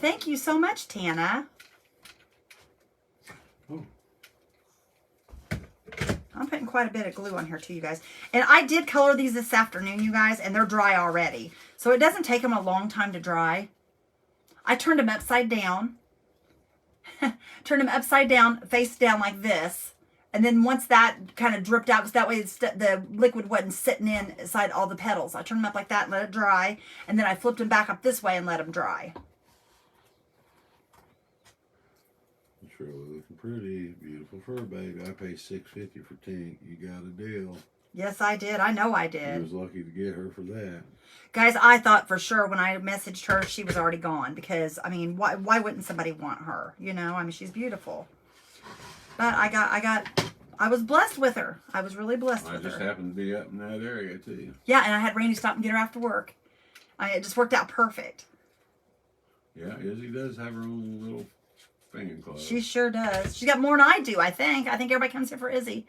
Thank you so much, Tana. Oh. I'm putting quite a bit of glue on here too, you guys. And I did color these this afternoon, you guys, and they're dry already. So it doesn't take them a long time to dry. I turned them upside down. Turned them upside down, face down like this. And then once that kind of dripped out, because that way the liquid wasn't sitting inside all the petals. I turned them up like that and let it dry. And then I flipped them back up this way and let them dry. It's really looking pretty. Beautiful fur, baby. I paid $6.50 for Tink. You got a deal. Yes, I did. I know I You did. was lucky to get her for that. Guys, I thought for sure when I messaged her, she was already gone. Because, I mean, why wouldn't somebody want her? You know, I mean, she's beautiful. But I was blessed with her. I was really blessed I with just her. happened to be up in that area, too. Yeah, and I had Randy stop and get her after work. It just worked out perfect. Yeah, Izzy does have her own little fan club. She sure does. She's got more than I do, I think. I think everybody comes here for Izzy.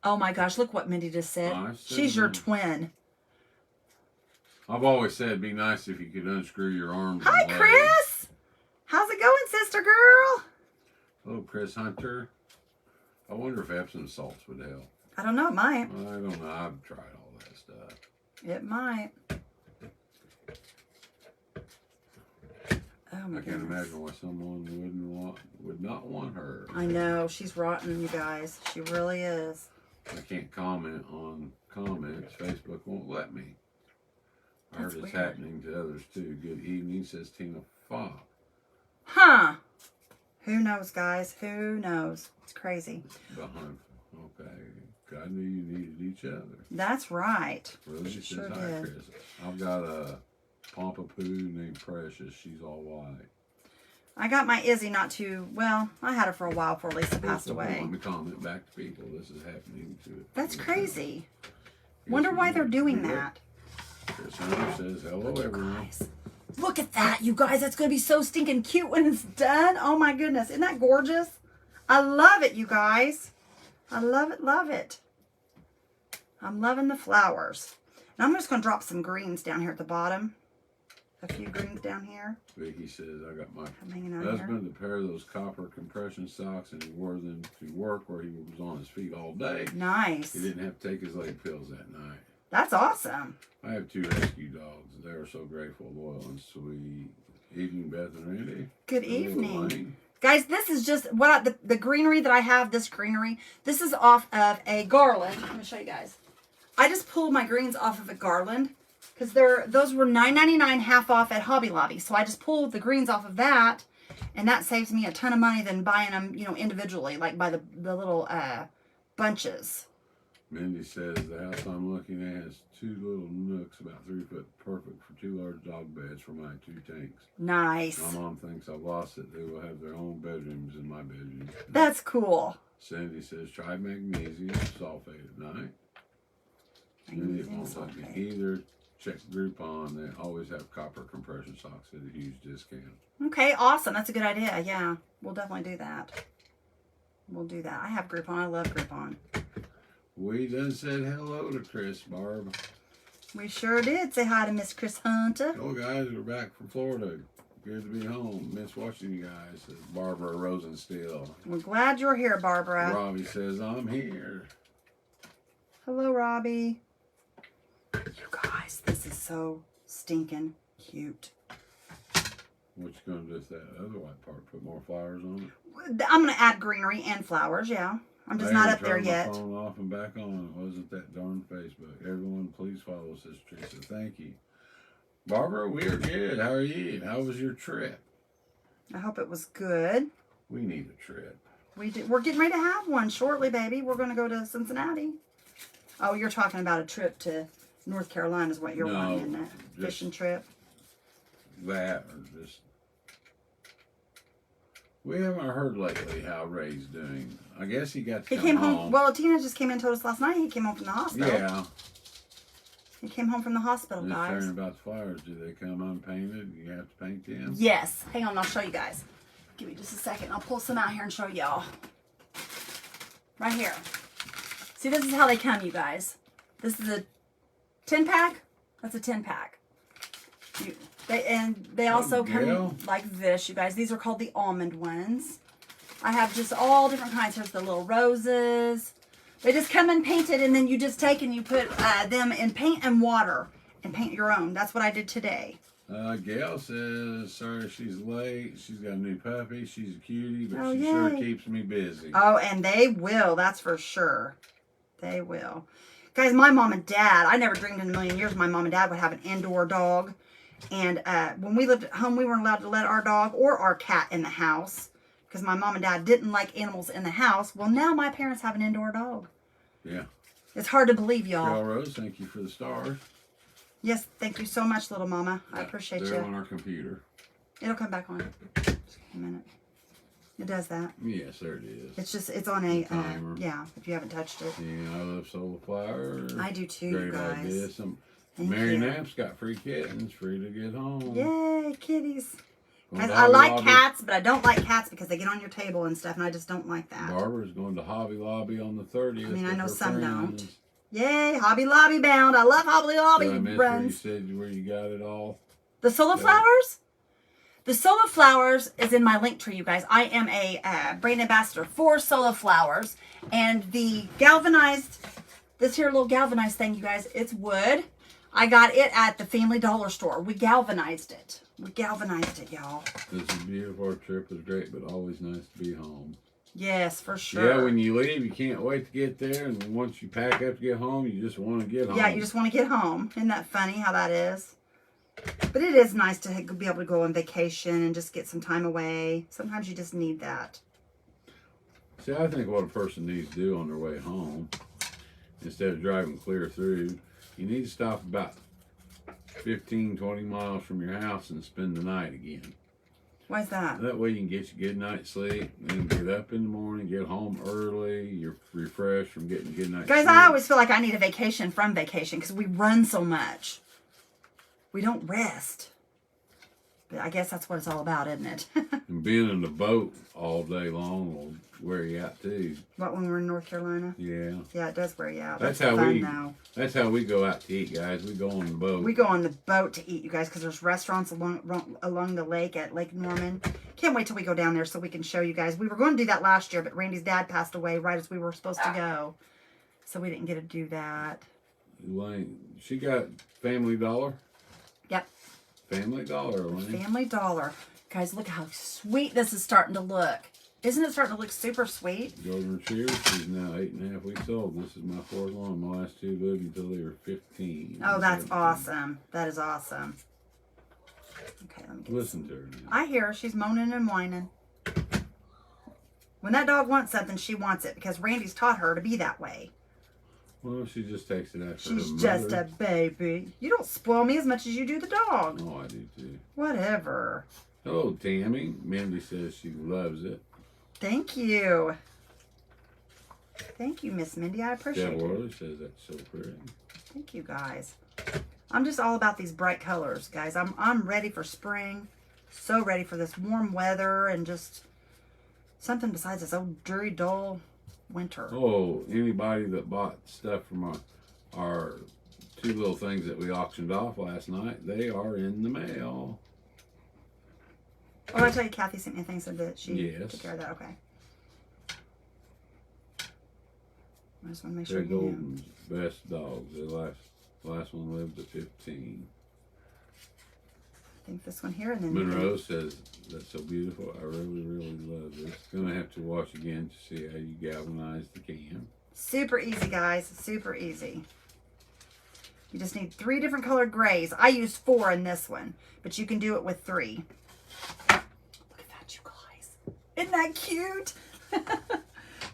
Oh my gosh, look what Mindy just said. I said She's your that. twin. I've always said it'd be nice if you could unscrew your arms. Hi, and legs. Chris. How's it going, sister girl? Hello, Chris Hunter. I wonder if Epsom salts would help. I don't know. It might. I don't know. I've tried all that stuff. It might. Oh my I can't goodness. imagine why someone would not want her. I know. She's rotten, you guys. She really is. I can't comment on comments. Facebook won't let me. I heard That's it's weird. happening to others too. Good evening, says Tina Fox. Huh. Who knows, guys? Who knows? It's crazy. Behind. Okay. God knew you needed each other. That's right. Really? She Says sure hi, did. Chris. I've got a pompapoo named Precious. She's all white. I got my Izzy not too, well, I had her for a while before Lisa passed Don't away. want me to comment back to people. This is happening to it. That's crazy. Yes, Wonder why they're doing Yeah. that. Chris Hunter says, hello, everyone. Guys, look at that, you guys. That's going to be so stinking cute when it's done. Oh my goodness. Isn't that gorgeous? I love it, you guys. I love it, love it. I'm loving the flowers. And I'm just going to drop some greens down here at the bottom. A few greens down here. Vicky says, I got my I'm hanging out here. husband a pair of those copper compression socks and he wore them to work where he was on his feet all day. Nice. He didn't have to take his leg pills that night. That's awesome. I have 2 rescue dogs. They are so grateful, loyal, and sweet. Evening, Beth and Randy. Good Hello, evening. Elaine. Guys, this is just the greenery that I have, this greenery. This is off of a garland. Let me show you guys. I just pulled my greens off of a garland. because those were $9.99 half off at Hobby Lobby. So I just pulled the greens off of that, and that saves me a ton of money than buying them, you know, individually, like by the little bunches. Mindy says the house I'm looking at has 2 little nooks about 3 foot, perfect for 2 large dog beds for my 2 tanks. Nice. My mom thinks I've lost it. They will have their own bedrooms in my bedroom. That's cool. Cindy says try magnesium sulfate at night. Cindy won't let me either. Check Groupon. They always have copper compression socks at a huge discount. Okay, awesome. That's a good idea. Yeah, we'll definitely do that. We'll do that. I have Groupon. I love Groupon. We done said hello to Chris, Barb. We sure did say hi to Miss Chris Hunter. Oh, guys, we're back from Florida. Good to be home. Miss watching you guys, says Barbara Rosenstiel. We're glad you're here, Barbara. Robbie says, I'm here. Hello, Robbie. You guys, this is so stinking cute. What you going to do with that other white part? Put more flowers on it? I'm going to add greenery and flowers, yeah. I'm just not up there yet. My phone off and back on. It wasn't that darn Facebook. Everyone, please follow us, says Teresa. Thank you. Barbara, we're good. How are you? How was your trip? I hope it was good. We need a trip. We're getting ready to have one shortly, baby. We're going to go to Cincinnati. Oh, you're talking about a trip to North Carolina is what you're wanting, isn't it? Fishing trip. That or just... We haven't heard lately how Ray's doing. I guess he got to He came home. Well, Tina just came in and told us last night he came home from the hospital. Yeah. He came home from the hospital, Just guys. sharing about the flowers. Do they come unpainted? You have to paint them? Yes. Hang on, I'll show you guys. Give me just a second. I'll pull some out here and show y'all. Right here. See, this is how they come, you guys. This is a 10-pack. That's a 10-pack. They also come like this, you guys. These are called the almond ones. I have just all different kinds. Here's the little roses. They just come in painted, and then you just take and you put them in paint and water and paint your own. That's what I did today. Gail says, sorry she's late. She's got a new puppy. She's a cutie, but she sure keeps me busy. Oh, and they will. That's for sure. They will. Guys, my mom and dad, I never dreamed in a million years my mom and dad would have an indoor dog. And when we lived at home, we weren't allowed to let our dog or our cat in the house because my mom and dad didn't like animals in the house. Well, now my parents have an indoor dog. Yeah. It's hard to believe, y'all. Carol Rose, thank you for the stars. Yes, thank you so much, little mama. I appreciate you. They're on our computer. It'll come back on. Just a minute. It does that. Yes, there it is. It's on a timer. Yeah, if you haven't touched it. Yeah, I love solar flowers. I do too, Great you guys. idea. Mary Knapp's got free kittens, free to get home. Yay, kitties. Guys, I like cats, but I don't like cats because they get on your table and stuff, and I just don't like that. Barbara's going to Hobby Lobby on the 30th. I mean, I know some don't. Yay, Hobby Lobby bound. I love Hobby Lobby runs. You said where you got it all. The sola flowers? The sola flowers is in my link tree, you guys. I am a brand ambassador for sola flowers. And the galvanized, this here little galvanized thing, you guys, it's wood. I got it at the Family Dollar store. We galvanized it. We galvanized it, y'all. This is beautiful. Our trip was great, but always nice to be home. Yes, for sure. Yeah, when you leave, you can't wait to get there. And once you pack up to get home, you just want to get home. Yeah, you just want to get home. Isn't that funny how that is? But it is nice to be able to go on vacation and just get some time away. Sometimes you just need that. See, I think what a person needs to do on their way home, instead of driving clear through, you need to stop about 15, 20 miles from your house and spend the night again. Why is that? That way you can get your good night's sleep, and get up in the morning, get home early, you're refreshed from getting good night's sleep. Guys, I always feel like I need a vacation from vacation because we run so much. We don't rest. But I guess that's what it's all about, isn't it? And being in the boat all day long will wear you out too. What, when we're in North Carolina? Yeah. Yeah, it does wear you out. That's fun, though. That's how we go out to eat, guys. We go on the boat. We go on the boat to eat, you guys, because there's restaurants along the lake at Lake Norman. Can't wait till we go down there so we can show you guys. We were going to do that last year, but Randy's dad passed away right as we were supposed to go. So we didn't get to do that. Elaine, she got Family Dollar? Yep. Family Dollar, Elaine. Family Dollar. Guys, look how sweet this is starting to look. Isn't it starting to look super sweet? Golden Retriever, she's now 8.5 weeks old. This is my 4th one. My last 2 lived until they were 15. Oh, that's 17. awesome. That is awesome. Okay, let me get Listen to her now. I hear her. She's moaning and whining. When that dog wants something, she wants it because Randy's taught her to be that way. Well, she just takes it after She's her just mother. a baby. You don't spoil me as much as you do the dog. Oh, I do too. Whatever. Hello, Tammy. Mindy says she loves it. Thank you. Thank you, Miss Mindy. I appreciate Deb it. Worley says that's so pretty. Thank you, guys. I'm just all about these bright colors, guys. I'm ready for spring. So ready for this warm weather and just something besides this old dreary, dull winter. Oh, anybody that bought stuff from our 2 little things that we auctioned off last night, they are in the mail. Oh, I tell you, Kathy sent me a thing, said that she Yes. took care of that. Okay. I just want to make sure They're you knew. Golden's best dogs. The last one lived to 15. I think this one here, and then Monroe says that's so beautiful. I really, really love this. Gonna have to wash again to see how you galvanize the can. Super easy, guys. Super easy. You just need 3 different colored grays. I used 4 in this one, but you can do it with 3. Look at that, you guys. Isn't that cute?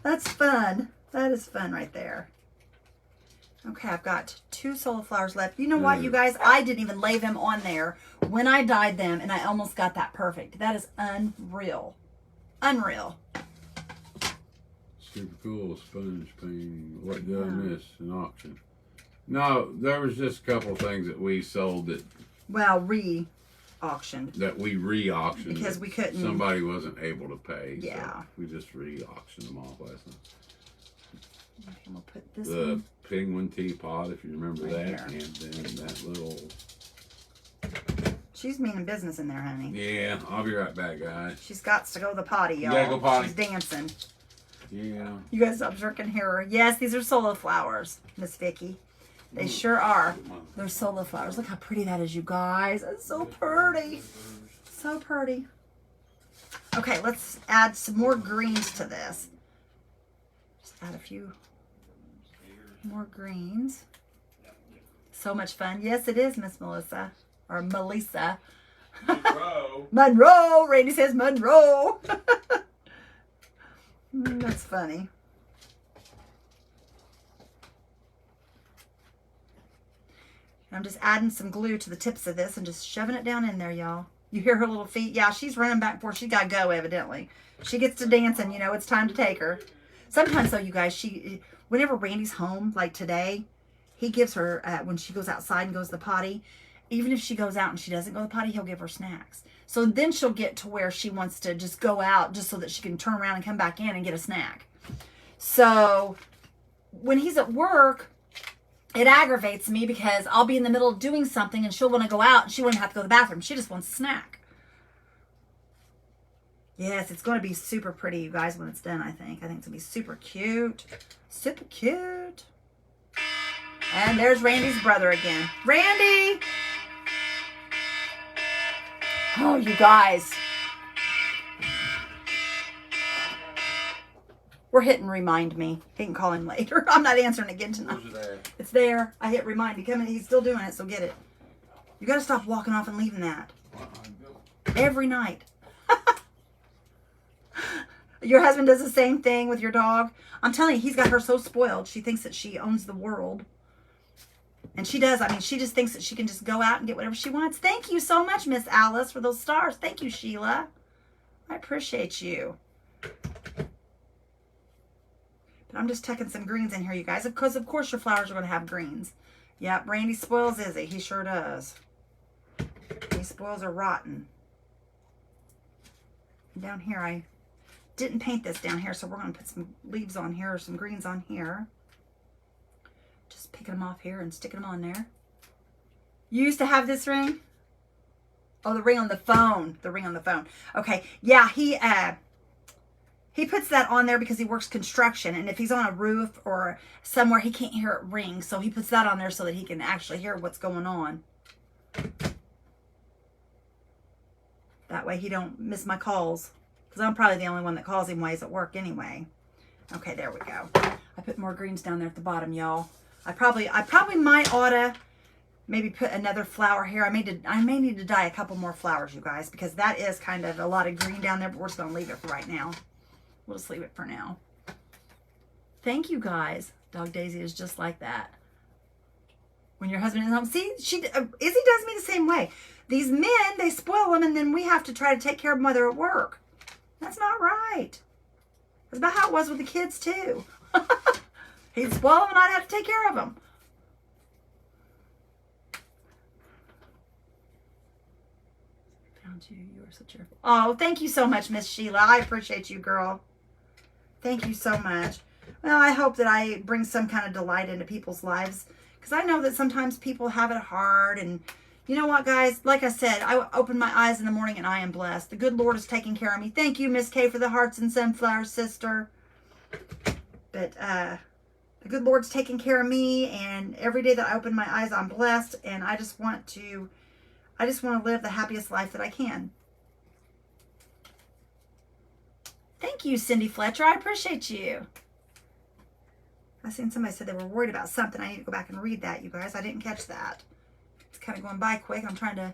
That's fun. That is fun right there. Okay, I've got 2 sola flowers left. You know what, you guys? I didn't even lay them on there when I dyed them, and I almost got that perfect. That is unreal. Unreal. Super cool sponge painting. What did I miss? An auction. No, there was just a couple things that we sold Well, re-auctioned. that we re-auctioned Because we couldn't- Somebody wasn't able to pay. Yeah. So we just re-auctioned them off last night. Okay, we'll put this The one. penguin teapot, if you remember Right that, here. and then that little. She's meaning business in there, honey. Yeah, I'll be right back, guys. She's got to go to the potty, y'all. gotta go potty. She's dancing. Yeah. You guys stop jerking her. Yes, these are sola flowers, Miss Vicky. They sure are. They're sola flowers. Look how pretty that is, you guys. It's so pretty. So pretty. Okay, let's add some more greens to this. Just add a few more greens. So much fun. Yes, it is, Miss Melissa. Or Melissa. Monroe. Monroe. Randy says Monroe. That's funny. I'm just adding some glue to the tips of this and just shoving it down in there, y'all. You hear her little feet? Yeah, she's running back and forth. She got to go, evidently. She gets to dancing, you know, it's time to take her. Sometimes, though, you guys, whenever Randy's home, like today, he gives her, when she goes outside and goes to the potty, even if she goes out and she doesn't go to the potty, he'll give her snacks. So then she'll get to where she wants to just go out just so that she can turn around and come back in and get a snack. So when he's at work, it aggravates me because I'll be in the middle of doing something and she'll want to go out and she wouldn't have to go to the bathroom. She just wants a snack. Yes, it's going to be super pretty, you guys, when it's done, I think. I think it's going to be super cute. Super cute. And there's Randy's brother again. Randy! Oh, you guys. We're hitting remind me. He can call him later. I'm not answering again tonight. Where's it at? It's there. I hit remind. He coming. He's still doing it, so get it. You got to stop walking off and leaving that. Every night. Your husband does the same thing with your dog. I'm telling you, he's got her so spoiled. She thinks that she owns the world. And she does. I mean, she just thinks that she can just go out and get whatever she wants. Thank you so much, Miss Alice, for those stars. Thank you, Sheila. I appreciate you. But I'm just tucking some greens in here, you guys. Because, of course, your flowers are going to have greens. Yep, Randy spoils Izzy. He sure does. He spoils her rotten. And down here, I didn't paint this down here, so we're going to put some leaves on here or some greens on here. Just picking them off here and sticking them on there. You used to have this ring? Oh, the ring on the phone. The ring on the phone. Okay. Yeah, he puts that on there because he works construction. And if he's on a roof or somewhere, he can't hear it ring. So he puts that on there so that he can actually hear what's going on. That way he don't miss my calls. because I'm probably the only one that calls him while he's at work anyway. Okay, there we go. I put more greens down there at the bottom, y'all. I probably might oughta maybe put another flower here. I may need to dye a couple more flowers, you guys, because that is kind of a lot of green down there, but we're just gonna leave it for right now. We'll just leave it for now. Thank you, guys. Dog Daisy is just like that. When your husband is home, see, Izzy does me the same way. These men, they spoil them, and then we have to try to take care of them while they're at work. That's not right. That's about how it was with the kids too. He'd spoil them, and I'd have to take care of them. Found you. You are so cheerful. Oh, thank you so much, Miss Sheila. I appreciate you, girl. Thank you so much. Well, I hope that I bring some kind of delight into people's lives, because I know that sometimes people have it hard. And you know what, guys? Like I said, I open my eyes in the morning and I am blessed. The good Lord is taking care of me. Thank you, Miss Kay, for the hearts and sunflowers, sister. But the good Lord's taking care of me, and every day that I open my eyes, I'm blessed, and I just want to live the happiest life that I can. Thank you, Cindy Fletcher. I appreciate you. I seen somebody said they were worried about something. I need to go back and read that, you guys. I didn't catch that. It's kind of going by quick. I'm trying to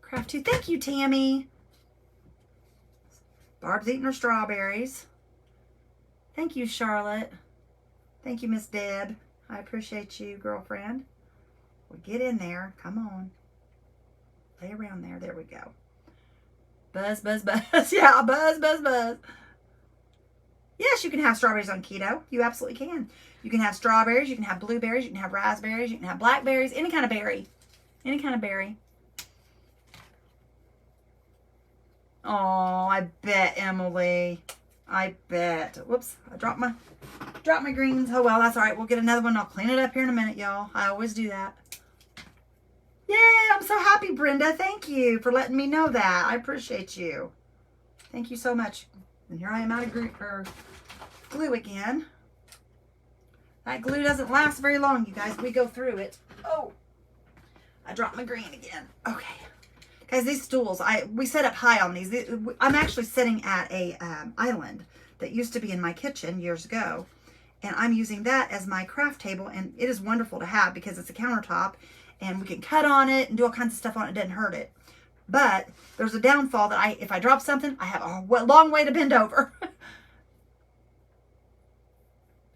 craft too. Thank you, Tammy. Barb's eating her strawberries. Thank you, Charlotte. Thank you, Miss Deb. I appreciate you, girlfriend. Well, get in there. Come on. Lay around there. There we go. Buzz, buzz, buzz. Yeah, buzz, buzz, buzz. Yes, you can have strawberries on keto. You absolutely can. You can have strawberries. You can have blueberries. You can have raspberries. You can have blackberries. Any kind of berry. Any kind of berry. Oh, I bet, Emily. I bet. Whoops. I dropped my greens. Oh, well, that's all right. We'll get another one. I'll clean it up here in a minute, y'all. I always do that. Yay, I'm so happy, Brenda. Thank you for letting me know that. I appreciate you. Thank you so much. And here I am out of glue again. That glue doesn't last very long, you guys. We go through it. Oh, I dropped my green again. Okay. Guys, these stools, we set up high on these. I'm actually sitting at a island that used to be in my kitchen years ago. And I'm using that as my craft table. And it is wonderful to have because it's a countertop. And we can cut on it and do all kinds of stuff on it. It doesn't hurt it. But there's a downfall that if I drop something, I have a long way to bend over.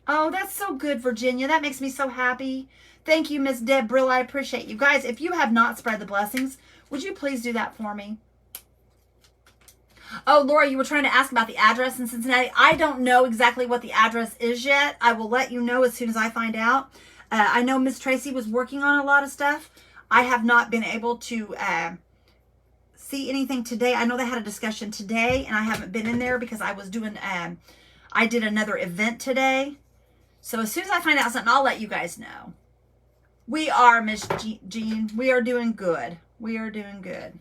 Oh, that's so good, Virginia. That makes me so happy. Thank you, Miss Deb Brill. I appreciate you. Guys, if you have not spread the blessings, would you please do that for me? Oh, Laura, you were trying to ask about the address in Cincinnati. I don't know exactly what the address is yet. I will let you know as soon as I find out. I know Miss Tracy was working on a lot of stuff. I have not been able to see anything today. I know they had a discussion today, and I haven't been in there because I was doing, I did another event today. So as soon as I find out something, I'll let you guys know. We are, Miss Jean. We are doing good. We are doing good.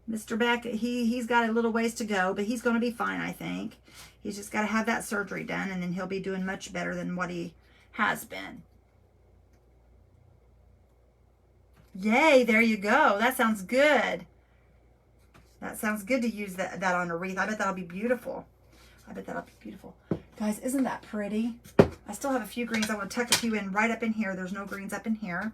Mr. Beck, he's got a little ways to go, but he's going to be fine, I think. He's just got to have that surgery done, and then he'll be doing much better than what he has been. Yay, there you go. That sounds good. That sounds good to use that on a wreath. I bet that'll be beautiful. I bet that'll be beautiful. Guys, isn't that pretty? I still have a few greens. I want to tuck a few in right up in here. There's no greens up in here.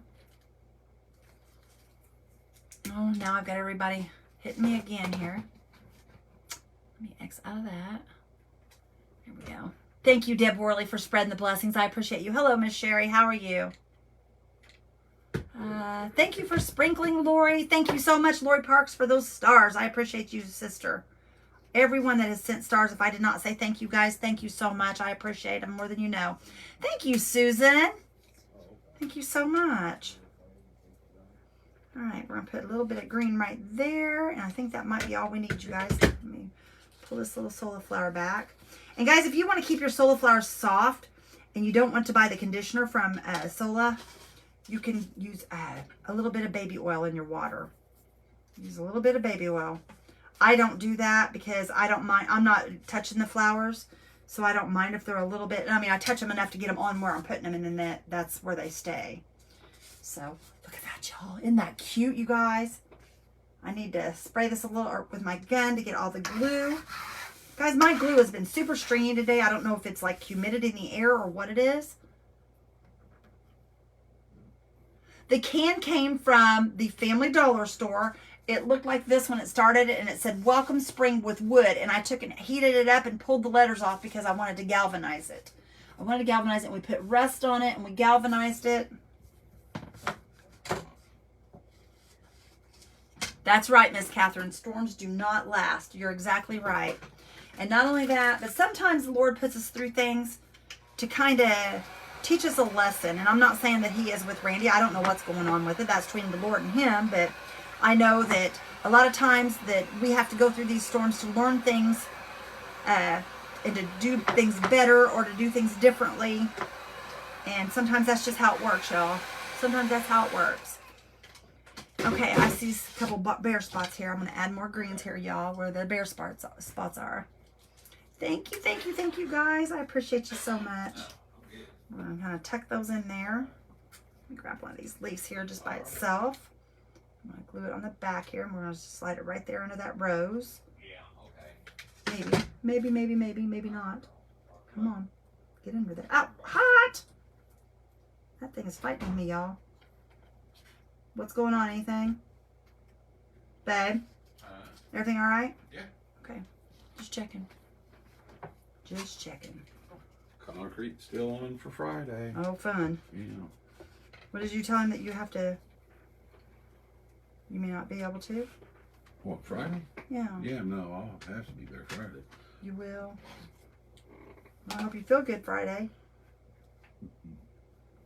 Oh, now I've got everybody hitting me again here. Let me X out of that. There we go. Thank you, Deb Worley, for spreading the blessings. I appreciate you. Hello, Miss Sherry. How are you? Thank you for sprinkling, Lori. Thank you so much, Lori Parks, for those stars. I appreciate you, sister. Everyone that has sent stars, if I did not say thank you, guys, thank you so much. I appreciate them more than you know. Thank you, Susan. Thank you so much. All right, we're going to put a little bit of green right there, and I think that might be all we need, you guys. Let me pull this little sola flower back. And guys, if you want to keep your sola flowers soft and you don't want to buy the conditioner from Sola, you can use a little bit of baby oil in your water. Use a little bit of baby oil. I don't do that because I don't mind. I'm not touching the flowers, so I don't mind if they're a little bit. I mean, I touch them enough to get them on where I'm putting them, and then that's where they stay. So look at that, y'all. Isn't that cute, you guys? I need to spray this a little with my gun to get all the glue. Guys, my glue has been super stringy today. I don't know if it's like humidity in the air or what it is. The can came from the Family Dollar store. It looked like this when it started, and it said, "Welcome Spring with Wood." And I took and heated it up and pulled the letters off because I wanted to galvanize it. I wanted to galvanize it, and we put rust on it, and we galvanized it. That's right, Miss Catherine. Storms do not last. You're exactly right. And not only that, but sometimes the Lord puts us through things to kind of teach us a lesson. And I'm not saying that he is with Randy. I don't know what's going on with it. That's between the Lord and him. But I know that a lot of times that we have to go through these storms to learn things and to do things better or to do things differently. And sometimes that's just how it works, y'all. Sometimes that's how it works. Okay, I see a couple bare spots here. I'm going to add more greens here, y'all, where the bare spots are. Thank you, guys. I appreciate you so much. I'm going to kind of tuck those in there. Let me grab one of these leaves here just by itself. I'm going to glue it on the back here, and we're going to slide it right there into that rose. Yeah, okay. Maybe not. Come on. Get under there. Ow, hot! That thing is fighting me, y'all. What's going on? Anything? Babe? Everything all right? Yeah. Okay. Just checking. Just checking. Concrete still on for Friday. Oh, fun. Yeah. What did you tell him that you have to... You may not be able to? What, Friday? Yeah. Yeah, no, I'll have to be there Friday. You will. I hope you feel good Friday.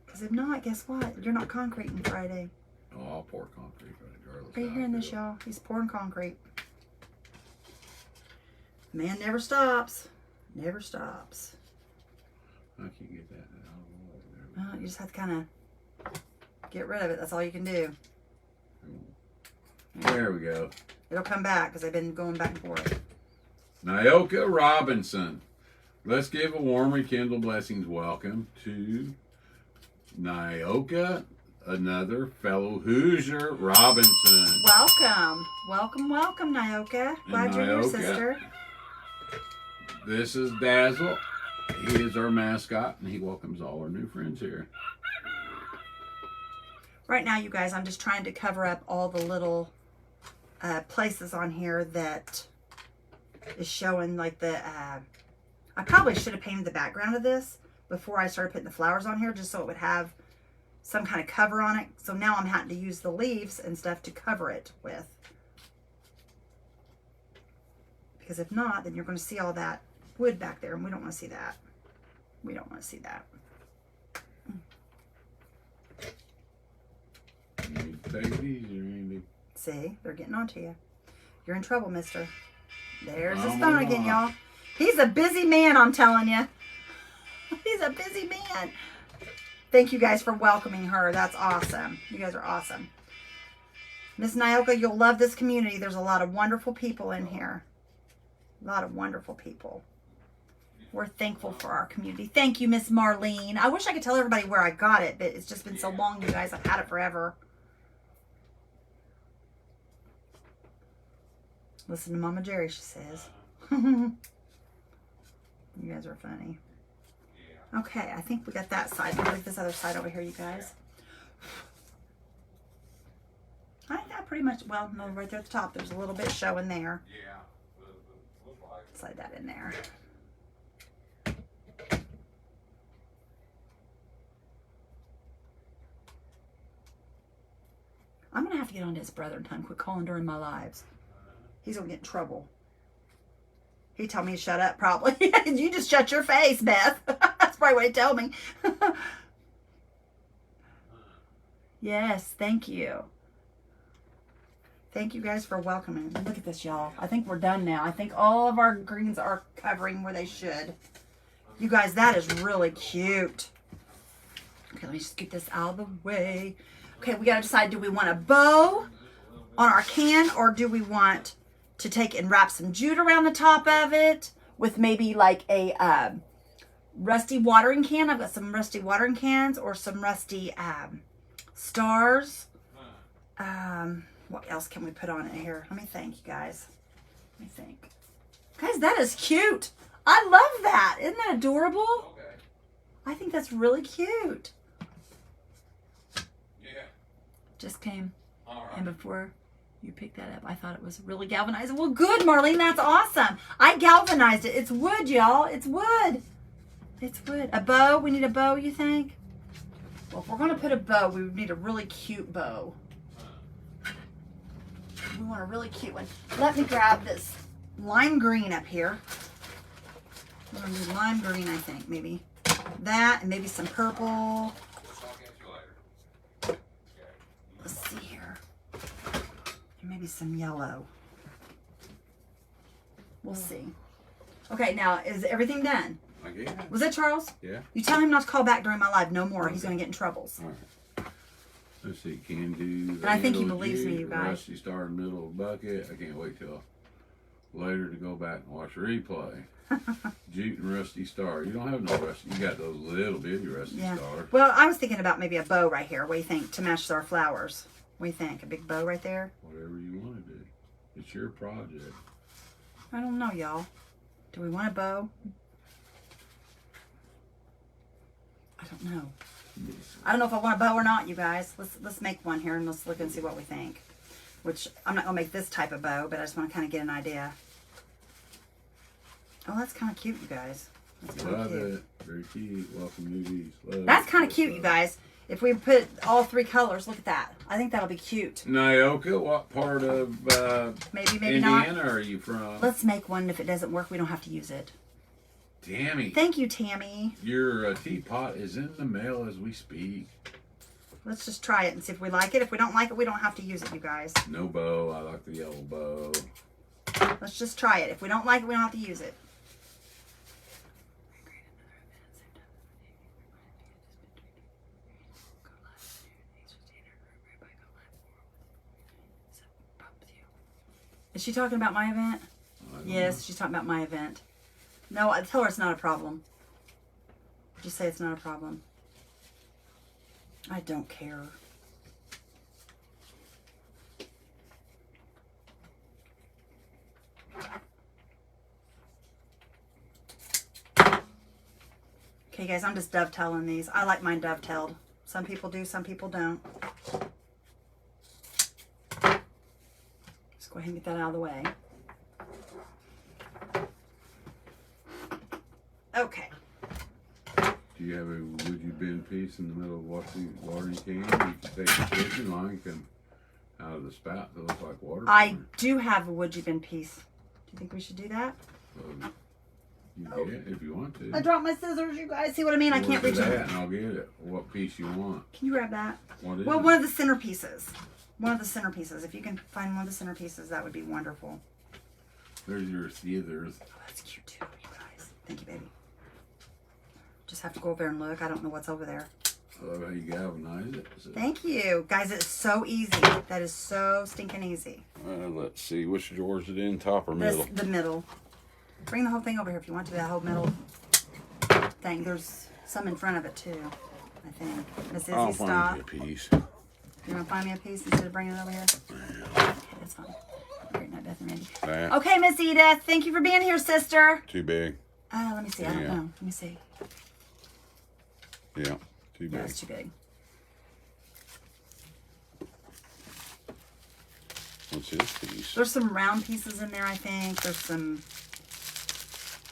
Because if not, guess what? You're not concreting Friday. Oh, I'll pour concrete regardless. Are you hearing this, y'all? He's pouring concrete. Man never stops. Never stops. I can't get that out of the way. You just have to kind of get rid of it. That's all you can do. There we go. It'll come back because I've been going back and forth. Nyoka Robinson. Let's give a warm rekindle blessings welcome to Nyoka, another fellow Hoosier Robinson. Welcome. Welcome, Nyoka. Glad you're here, sister. This is Dazzle. He is our mascot, and he welcomes all our new friends here. Right now, you guys, I'm just trying to cover up all the little places on here that is showing like the... I probably should have painted the background of this before I started putting the flowers on here, just so it would have some kind of cover on it. So now I'm having to use the leaves and stuff to cover it with. Because if not, then you're going to see all that wood back there, and we don't want to see that. We don't want to see that. You need to take it easy, Randy. See, they're getting onto you. You're in trouble, mister. There's his Oh, phone my again, God. y'all. He's a busy man, I'm telling you. He's a busy man. Thank you guys for welcoming her. That's awesome. You guys are awesome. Miss Nyoka, you'll love this community. There's a lot of wonderful people in here. A lot of wonderful people. We're thankful for our community. Thank you, Miss Marlene. I wish I could tell everybody where I got it, but it's just been so long, you guys. I've had it forever. Listen to Mama Jerry, she says. You guys are funny. Okay, I think we got that side. I'll leave this other side over here, you guys. I think that pretty much, well, no, right there at the top, there's a little bit showing there. Slide that in there. I'm going to have to get on to his brother in time. Quit calling during my lives. He's going to get in trouble. He told me to shut up, probably. You just shut your face, Beth. That's probably what he told me. Yes, thank you. Thank you guys for welcoming. Look at this, y'all. I think we're done now. I think all of our greens are covering where they should. You guys, that is really cute. Okay, let me just get this out of the way. Okay, we got to decide, do we want a bow on our can, or do we want to take and wrap some jute around the top of it with maybe like a rusty watering can? I've got some rusty watering cans or some rusty stars. What else can we put on it here? Let me think, you guys. Let me think. Guys, that is cute. I love that. Isn't that adorable? Okay. I think that's really cute. Yeah. Just came. All right. And before you picked that up, I thought it was really galvanized. Well, good, Marlene. That's awesome. I galvanized it. It's wood, y'all. It's wood. It's wood. A bow. We need a bow, you think? Well, if we're going to put a bow, we would need a really cute bow. We want a really cute one. Let me grab this lime green up here. We're going to do lime green, I think, maybe. That and maybe some purple. Let's see here. And maybe some yellow. We'll see. Okay, now, is everything done? I guess. Was that Charles? Yeah. You tell him not to call back during my live no more. He's going to get in troubles. All right. Let's see, can do. And I think he handle believes me, jute, you guys. Rusty Star in the middle of the bucket. I can't wait till later to go back and watch the replay. Jute and Rusty Star. You don't have no Rusty. You got those little bitty Rusty Stars. Well, I was thinking about maybe a bow right here. What do you think to match our flowers? What do you think? A big bow right there? Whatever you want to do. It's your project. I don't know, y'all. Do we want a bow? I don't know. I don't know if I want a bow or not, you guys. Let's make one here and let's look and see what we think. Which, I'm not going to make this type of bow, but I just want to kind of get an idea. Oh, that's kind of cute, you guys. That's kind of Love cute. it. Very cute. Welcome newbies. Love That's it. kind of cute, you guys. If we put all three colors, look at that. I think that'll be cute. Nyoka, what part of Maybe Indiana not. are you from? Let's make one. If it doesn't work, we don't have to use it. Tammy. Thank you, Tammy. Your teapot is in the mail as we speak. Let's just try it and see if we like it. If we don't like it, we don't have to use it, you guys. No bow. I like the yellow bow. Let's just try it. If we don't like it, we don't have to use it. Is she talking about my event? Yes, she's talking about my event. No, I tell her it's not a problem. Just say it's not a problem. I don't care. Okay, guys, I'm just dovetailing these. I like mine dovetailed. Some people do, some people don't. Just go ahead and get that out of the way. Okay. Do you have a would you bend piece in the middle of watering can? You can take the fishing line come out of the spout that looks like water. I do have a would you been piece. Do you think we should do that? You can get it if you want to. I dropped my scissors, you guys. See what I mean? I can't reach that, it. and I'll get it. What piece you want? Can you grab that? What is Well, it? one of the centerpieces. One of the centerpieces. If you can find one of the centerpieces, that would be wonderful. There's your theaters. Oh, that's cute too, you guys. Thank you, baby. Just have to go over there and look. I don't know what's over there. I love how you galvanize it. So, Thank you. Guys, it's so easy. That is so stinking easy. let's see. Which drawer is it in? Top or This, middle? the middle. Bring the whole thing over here if you want to, that whole middle thing. There's some in front of it too, I think. Miss Izzy, I'll stop. find you a piece. You want to find me a piece instead of bringing it over here? Okay, that's fine. Great night, Beth and Randy. That. Okay, Miss Edith. Thank you for being here, sister. Too big. Let me see. I don't know. Let me see. Yeah, too big. Yeah, it's too big. What's this piece? There's some round pieces in there, I think. There's some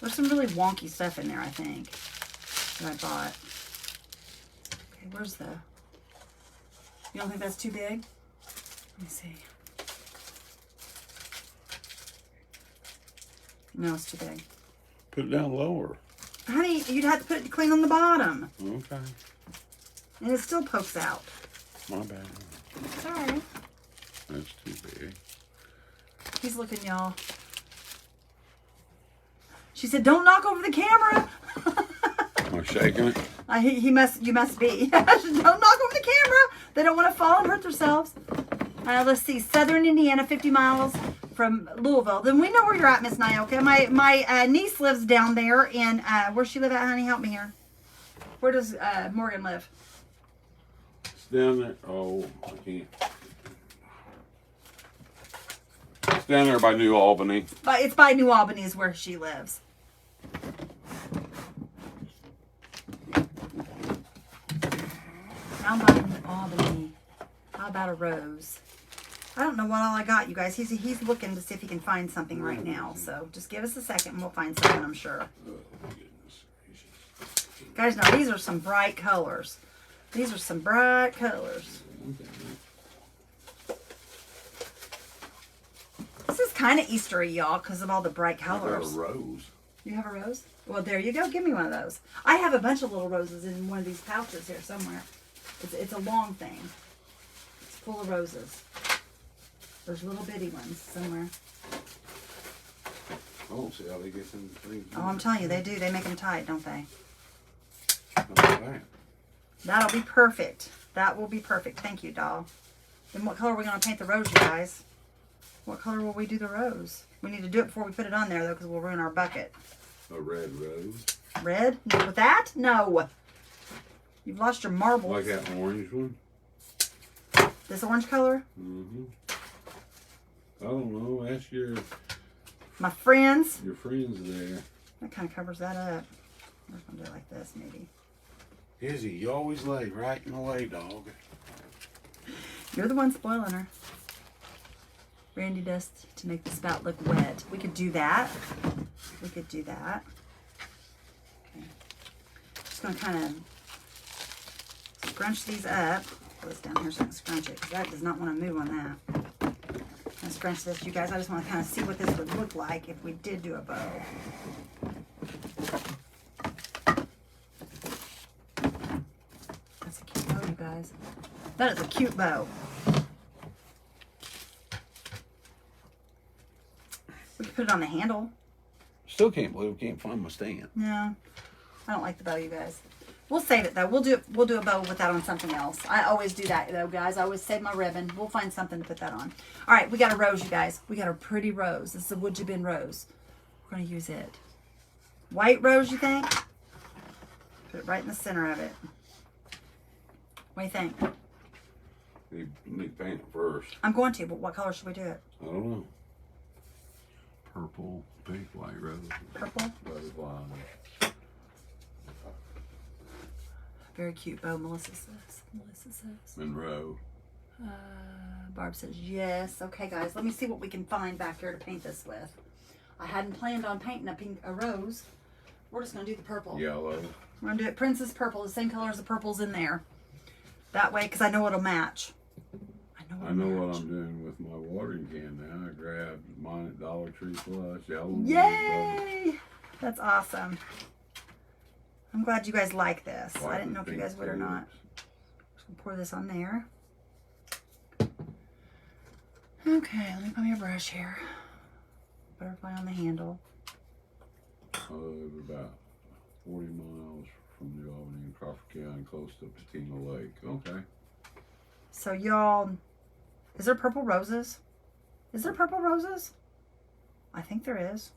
really wonky stuff in there, I think, that I bought. Okay, where's the... You don't think that's too big? Let me see. No, it's too big. Put it down lower. Honey, you'd have to put it clean on the bottom. Okay. And it still pokes out. My bad. Sorry. That's too big. He's looking, y'all. She said, "Don't knock over the camera." Am I shaking it? You must be. Don't knock over the camera. They don't want to fall and hurt themselves. Let's see. Southern Indiana, 50 miles from Louisville. Then we know where you're at, Miss Nyoka. My niece lives down there in, where she live at, honey? Help me here. Where does Morgan live? It's down there. Oh, I can't. Down there by New Albany. But it's by New Albany is where she lives. Down by New Albany. How about a rose? I don't know what all I got, you guys. He's looking to see if he can find something right now. So just give us a second and we'll find something, I'm sure. Guys, now these are some bright colors. These are some bright colors. This is kind of Eastery, y'all, because of all the bright colors. I got a rose. You have a rose? Well, there you go. Give me one of those. I have a bunch of little roses in one of these pouches here somewhere. It's a long thing. It's full of roses. There's little bitty ones somewhere. Oh, see how they get some things. Oh, I'm telling you, they do. They make them tight, don't they? Right. That'll be perfect. That will be perfect. Thank you, doll. Then what color are we going to paint the rose, you guys? What color will we do the rose? We need to do it before we put it on there, though, because we'll ruin our bucket. A red rose. Red? With that? No. You've lost your marbles. Like that orange one? This orange color? Mm-hmm. I don't know. Ask My friends. your friends there. That kind of covers that up. We're just going to do it like this, maybe. Izzy, you always lay right in the way, dog. You're the one spoiling her. Brandy dust to make the spout look wet. We could do that. We could do that. Okay. Just going to kind of scrunch these up. Put this down here so I can scrunch it, because that does not want to move on that. I'm going to scrunch this, you guys. I just want to kind of see what this would look like if we did do a bow. That's a cute bow, you guys. That is a cute bow. We could put it on the handle. Still can't believe we can't find my stand. No, I don't like the bow, you guys. We'll save it though. We'll do a bow with that on something else. I always do that though, guys. I always save my ribbon. We'll find something to put that on. All right, we got a rose, you guys. We got a pretty rose. This is a would you been rose. We're gonna use it. White rose, you think? Put it right in the center of it. What do you think? You need to paint it first. I'm going to, but what color should we do it? I don't know. Purple, pink, white rose. Purple? Butterfly. Very cute bow, Melissa says. Melissa says. Monroe. Barb says yes. Okay, guys, let me see what we can find back here to paint this with. I hadn't planned on painting a rose. We're just going to do the purple. Yellow. We're going to do it Princess Purple, the same color as the purple's in there. That way, because I know it'll match. I know what I'm doing with my watering can now. I grabbed mine at Dollar Tree Plus. Yellow. Yay! That's awesome. I'm glad you guys like this. I didn't know if you guys would or not. Just gonna pour this on there. Okay, let me put my brush here. Butterfly on the handle. I live about 40 miles from New Albany in Crawford County, close to Patina Lake. Okay. So y'all, is there purple roses? Is there purple roses? I think there is.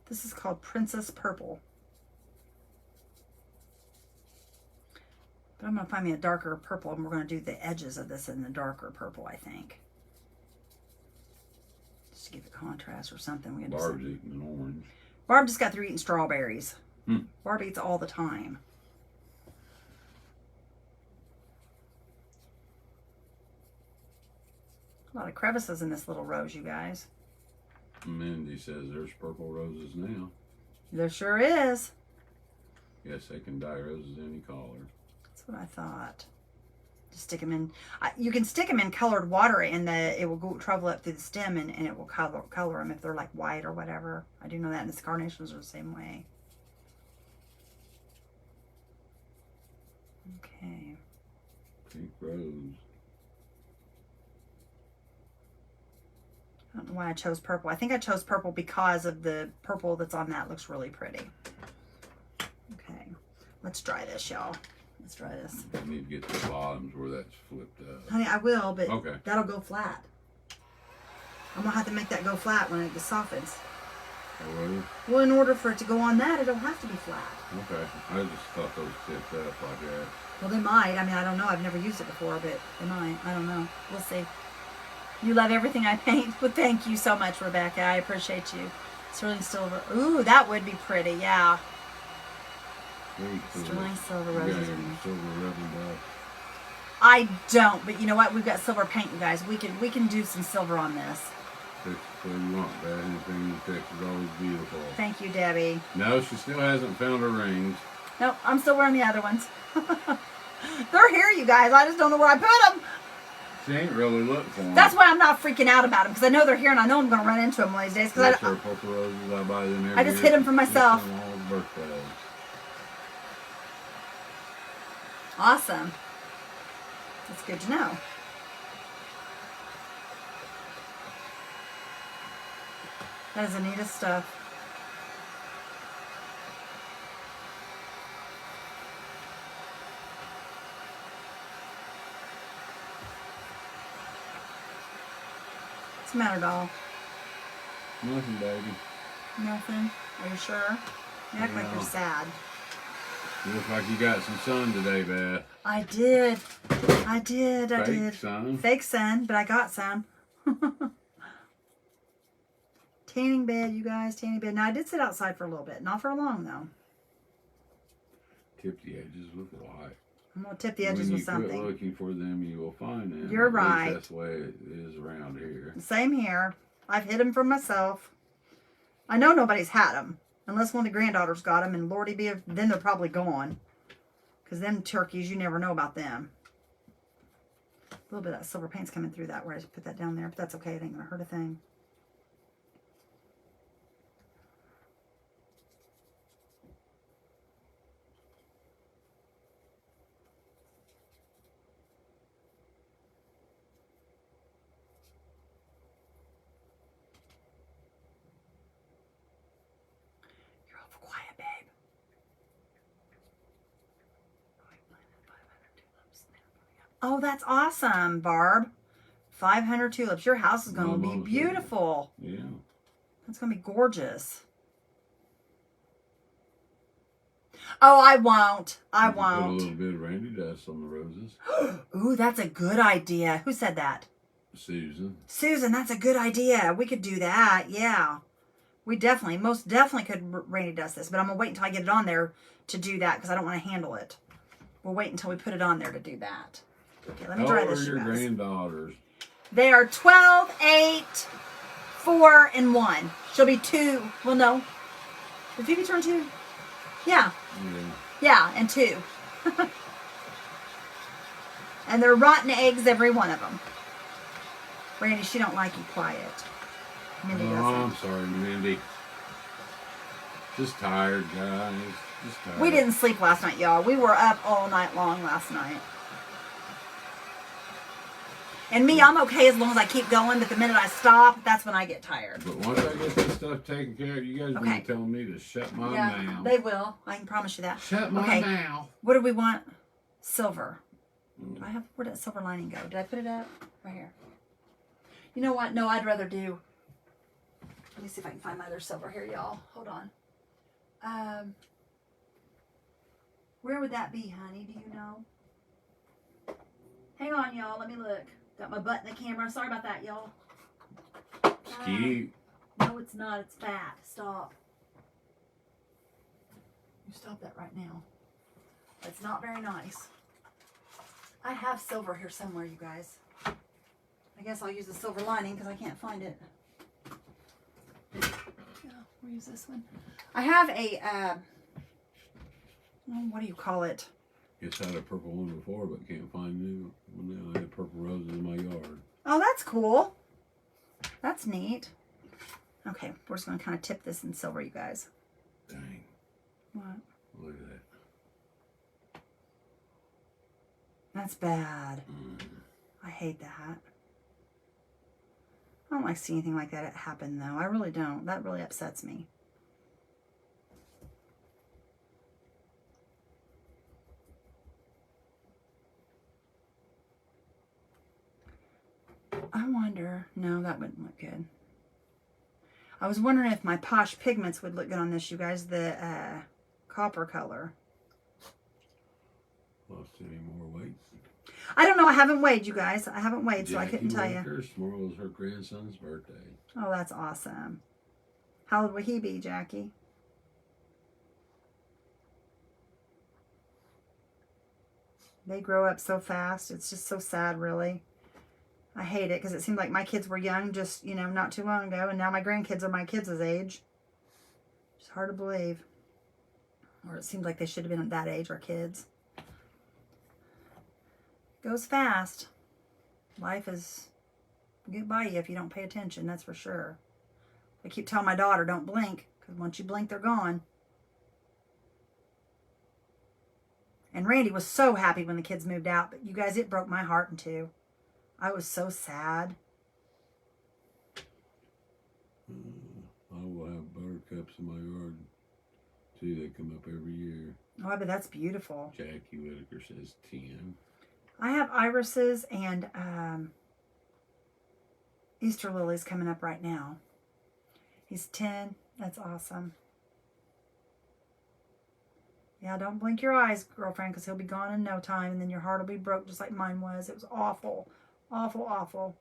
This is called Princess Purple. But I'm going to find me a darker purple, and we're going to do the edges of this in the darker purple, I think. Just to give it contrast or something. We Barb's eating an orange. Barb just got through eating strawberries. Barb eats all the time. A lot of crevices in this little rose, you guys. Mindy says there's purple roses now. There sure is. Yes, they can dye roses any color. That's what I thought. Just stick them in. You can stick them in colored water, and it will go travel up through the stem, and it will color them if they're like white or whatever. I do know that, and the carnations are the same way. Okay. Pink rose. I don't know why I chose purple. I think I chose purple because of the purple that's on that looks really pretty. Okay. Let's dry this, y'all. Let's try this. You need to get the bottoms where that's flipped up. Honey, I will, but okay. That'll go flat. I'm going to have to make that go flat when it softens. Oh, really? Well, in order for it to go on that, it'll have to be flat. Okay. I just thought those tipped up like that. Well, they might. I mean, I don't know. I've never used it before, but they might. I don't know. We'll see. You love everything I paint. Well, thank you so much, Rebecca. I appreciate you. Sterling silver. Ooh, that would be pretty. Yeah. Sterling silver roses. Silver ribbon dye. I don't, but you know what? We've got silver paint, you guys. We can do some silver on this. Fix what you want, Dad. Anything you fix is always beautiful. Thank you, Debbie. No, she still hasn't found her rings. Nope, I'm still wearing the other ones. They're here, you guys. I just don't know where I put them. She ain't really looked for them. That's why I'm not freaking out about them, because I know they're here, and I know I'm going to run into them one of these days. That's her purple roses. I buy them every I just year. hid them for myself. On all the birthdays. Awesome. That's good to know. That is the neatest stuff. What's the matter, doll? Nothing, baby. Nothing? Are you sure? You act like you're sad. You look like you got some sun today, Beth. I did. I did. Fake sun? Fake sun, but I got some. Tanning bed, you guys. Tanning bed. Now, I did sit outside for a little bit. Not for long, though. Tip the edges with white. I'm going to tip the edges with something. When you quit looking for them, you will find them. You're At least right. that's the way it is around here. Same here. I've hid them from myself. I know nobody's had them. Unless one of the granddaughters got them, and Lordy be, then they're probably gone. Because them turkeys, you never know about them. A little bit of that silver paint's coming through that where I just put that down there. But that's okay. It ain't going to hurt a thing. You're awful quiet, babe. Oh, that's awesome, Barb. 500 tulips. Your house is going to be beautiful. Yeah. That's going to be gorgeous. Oh, I won't. I won't. Put a little bit of randy dust on the roses. Ooh, that's a good idea. Who said that? Susan. Susan, that's a good idea. We could do that. Yeah. We definitely, most definitely could rainy dust this, but I'm going to wait until I get it on there to do that because I don't want to handle it. We'll wait until we put it on there to do that. Okay, let me dry this, How old are you your guys. granddaughters? They are 12, 8, 4, and 1. She'll be 2. Well, no. Did Phoebe turn 2? Yeah. Yeah, and 2. And they're rotten eggs, every one of them. Randy, she don't like you quiet. Mindy doesn't. I'm sorry, Mindy. Just tired, guys. Just tired. We didn't sleep last night, y'all. We were up all night long last night. And me, I'm okay as long as I keep going, but the minute I stop, that's when I get tired. But once I get this stuff taken care of, you guys Okay. been telling me to shut my Yeah, mouth. they will. I can promise you that. Shut my Okay. mouth. What do we want? Silver. Do I have, where did that silver lining go? Did I put it up? Right here. You know what? No, I'd rather do, let me see if I can find my other silver here, y'all. Hold on. Where would that be, honey? Do you know? Hang on, y'all. Let me look. Got my butt in the camera. Sorry about that, y'all. It's cute. No, it's not. It's fat. Stop. You stop that right now. That's not very nice. I have silver here somewhere, you guys. I guess I'll use the silver lining because I can't find it. Yeah, we'll use this one. I have a, what do you call it? Yes, I had a purple one before, but can't find new one now. I had purple roses in my yard. Oh, that's cool. That's neat. Okay, we're just going to kind of tip this in silver, you guys. Dang. What? Look at that. That's bad. I hate that. I don't like seeing anything like that happen, though. I really don't. That really upsets me. I wonder. No, that wouldn't look good. I was wondering if my Posh Pigments would look good on this, you guys. The copper color. Lost any more weight? I don't know. I haven't weighed, you guys. I haven't weighed, so I couldn't tell you. Tomorrow is her grandson's birthday. Oh, that's awesome. How old will he be, Jackie? They grow up so fast. It's just so sad, really. I hate it because it seemed like my kids were young just, you know, not too long ago. And now my grandkids are my kids' age. It's hard to believe. Or it seems like they should have been at that age, our kids. Goes fast. Life is get by you if you don't pay attention, that's for sure. I keep telling my daughter, don't blink, because once you blink, they're gone. And Randy was so happy when the kids moved out, but you guys, it broke my heart in two. I was so sad. I will have buttercups in my yard, too. They come up every year. Oh, but that's beautiful. Jackie Whitaker says 10. I have irises and Easter lilies coming up right now. He's 10. That's awesome. Yeah, don't blink your eyes, girlfriend, because he'll be gone in no time, and then your heart will be broke just like mine was. It was awful. Awful, awful.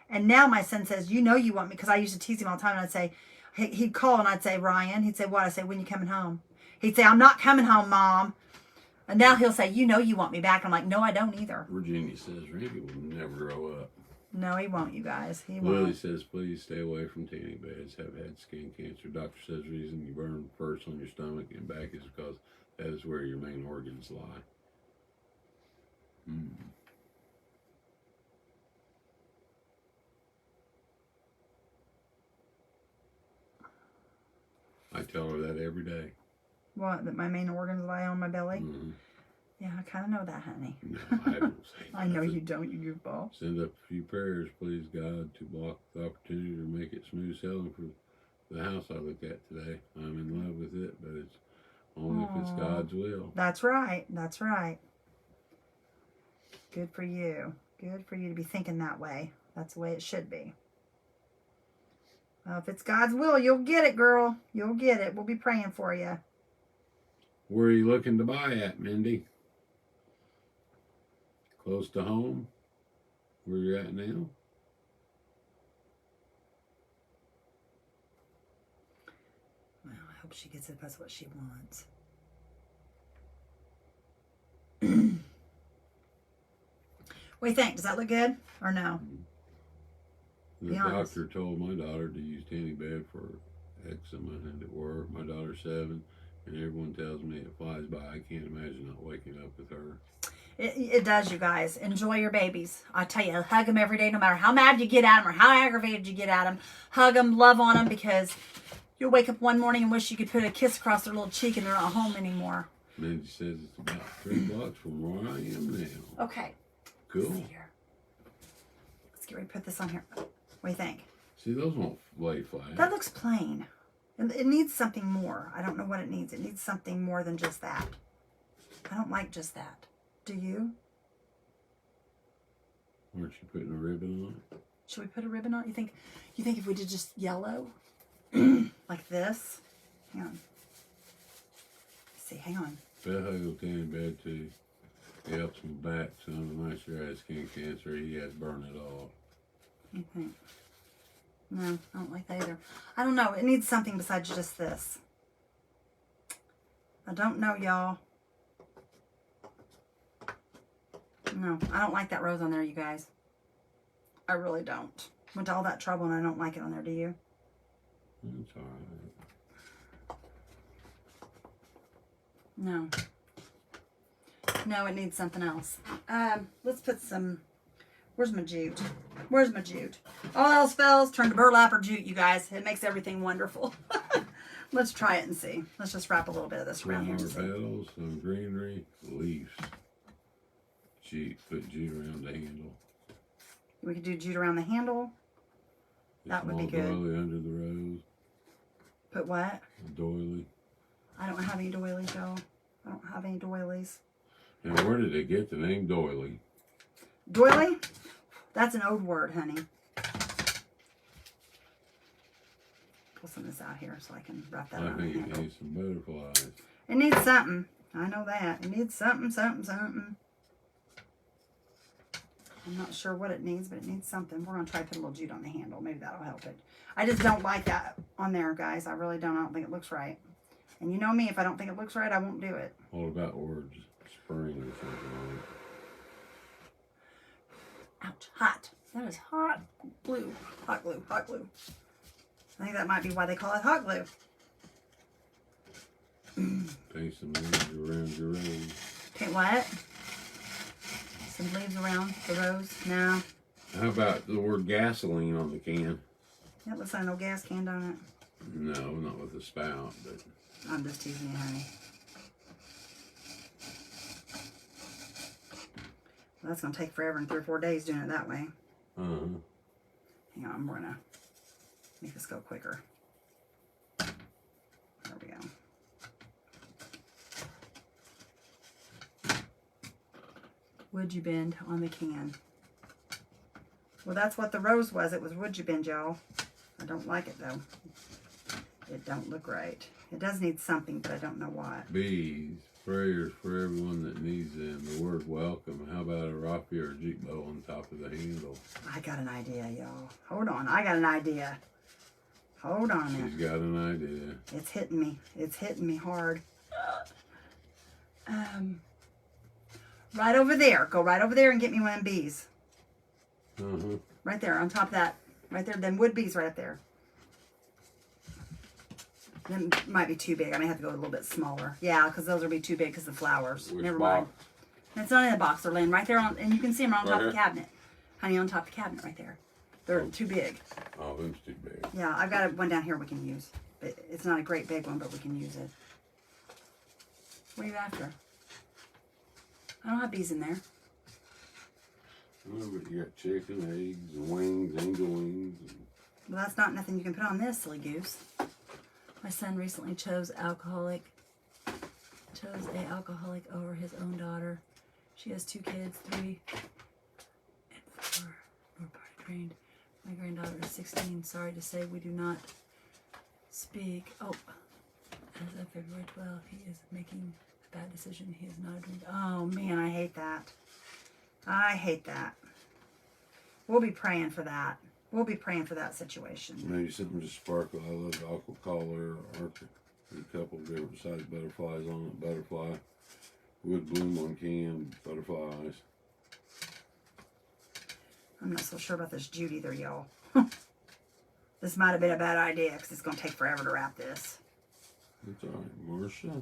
And now my son says, you know you want me, because I used to tease him all the time, and I'd say, he'd call, and I'd say, Ryan. He'd say, what? I'd say, when you coming home? He'd say, I'm not coming home, Mom. And now he'll say, you know you want me back. I'm like, no, I don't either. Virginia says Randy will never grow up. No, he won't, you guys. He Lily won't. says, please stay away from tanning beds. Have had skin cancer. Doctor says the reason you burn first on your stomach and back is because that is where your main organs lie. I tell her that every day. What, that my main organs lie on my belly? Mm-hmm. Yeah, I kind of know that, honey. No, I don't say I know you don't, you goofball. Send up a few prayers, please, God, to block the opportunity to make it smooth sailing for the house I look at today. I'm in love with it, but it's only if it's God's will. That's right. That's right. Good for you. Good for you to be thinking that way. That's the way it should be. Well, if it's God's will, you'll get it, girl. You'll get it. We'll be praying for you. Where are you looking to buy at, Mindy? Close to home? Where you're at now? Well, I hope she gets it if that's what she wants. What do you think? Does that look good or no? The doctor told my daughter to use tanning bed for eczema and it worked. My daughter's 7, and everyone tells me it flies by. I can't imagine not waking up with her. It does, you guys. Enjoy your babies. I tell you, hug them every day, no matter how mad you get at them or how aggravated you get at them. Hug them, love on them, because you'll wake up one morning and wish you could put a kiss across their little cheek and they're not home anymore. Mindy says it's about 3 blocks from where I am now. Okay. Cool. Let's see here. Let's get ready to put this on here. What do you think? See, those won't lay flat. That looks plain. It needs something more. I don't know what it needs. It needs something more than just that. I don't like just that. Do you? Aren't you putting a ribbon on it? Should we put a ribbon on it? You think if we did just yellow? Like this? Hang on. Let's see, hang on. Beth will tan in bed too. It helps my back. Son of a nicer has skin cancer. He had to burn it off. You think? No, I don't like that either. I don't know. It needs something besides just this. I don't know, y'all. No, I don't like that rose on there, you guys. I really don't. Went to all that trouble and I don't like it on there, do you? It's all right. No. No, it needs something else. Let's put some... Where's my jute? Where's my jute? All else fails, turn to burlap or jute, you guys. It makes everything wonderful. Let's try it and see. Let's just wrap a little bit of this around here. Some more petals, some greenery, leaves. Jute, put jute around the handle. We could do jute around the handle. That would be good. Doily under the rose. Put what? A doily. I don't have any doilies, y'all. I don't have any doilies. And where did they get the name doily? Doily? That's an old word, honey. pull some of this out here so I can wrap that I around the think it handle. needs some butterflies. It needs something. I know that. It needs something, something, something. I'm not sure what it needs, but it needs something. We're going to try to put a little jute on the handle. Maybe that'll help it. I just don't like that on there, guys. I really don't. I don't think it looks right. And you know me, if I don't think it looks right, I won't do it. What about words? Spring or something like Ouch. Hot. That is hot glue. Hot glue. Hot glue. I think that might be why they call it hot glue. paint some leaves around your rose. Paint what? Some leaves around the rose? No. How about the word gasoline on the can? That looks like no gas can, don't it? No, not with the spout, but I'm just teasing you, honey. Well, that's going to take forever in 3 or 4 days doing it that way. uh-huh. Hang on, we're going to make this go quicker. There we go. Would you bend on the can? Well, that's what the rose was. It was would you bend, y'all. I don't like it, though. It don't look right. It does need something, but I don't know what. Bees, prayers for everyone that needs them. The word welcome. How about a raffia or Jeep bow on top of the handle? I got an idea, y'all. Hold on. I got an idea. Hold on. She's got an idea. It's hitting me. It's hitting me hard. Right over there. Go right over there and get me one of them bees. Uh-huh. Right there, on top of that. Right there, them wood bees right up there. Them might be too big. I may have to go a little bit smaller. Yeah, because those will be too big because of the flowers. Which Never box? mind. It's not in the box. They're laying right there on, and you can see them on Right top of the here? cabinet. Honey, on top of the cabinet right there. They're too big. Oh, them's too big. Yeah, I've got one down here we can use. But it's not a great big one, but we can use it. What are you after? I don't have bees in there. Oh, but you got chicken, eggs, and wings, angel wings. And Well, that's not nothing you can put on this, silly goose. My son recently chose a alcoholic over his own daughter. She has 2 kids, 3 and 4. More party trained. My granddaughter is 16. Sorry to say we do not speak. Oh, as of February 12th, he is making a bad decision. He is not a drinker. Oh, man, I hate that. I hate that. We'll be praying for that. We'll be praying for that situation. maybe something just sparkle. I love the aqua color, Arctic. A couple different size butterflies on it. Butterfly. Wood bloom on can. Butterflies. I'm not so sure about this jute either, y'all. This might have been a bad idea because it's going to take forever to wrap this. That's alright, Marcia.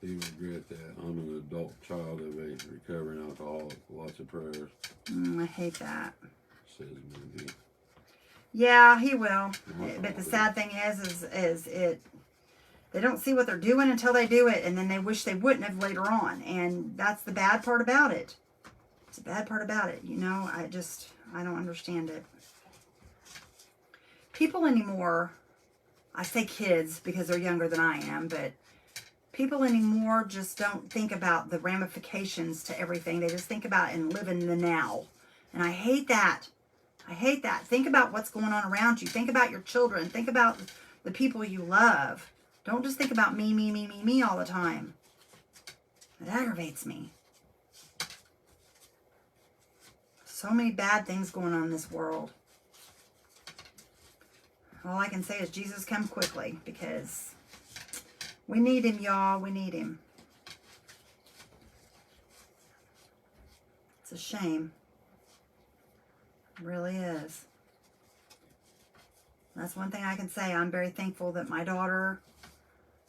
You regret that. I'm an adult child of a recovering alcoholic. Lots of prayers, I hate that. says Mindy. Yeah, he will. But the sad thing is it. They don't see what they're doing until they do it, and then they wish they wouldn't have later on. And that's the bad part about it. It's the bad part about it. You know, I don't understand it. People anymore, I say kids because they're younger than I am, but people anymore just don't think about the ramifications to everything. They just think about and live in the now. And I hate that. I hate that. Think about what's going on around you. Think about your children. Think about the people you love. Don't just think about me, me, me, me, me all the time. It aggravates me. So many bad things going on in this world. All I can say is Jesus, come quickly, because we need him, y'all. We need him. It's a shame. It really is. That's one thing I can say. I'm very thankful that my daughter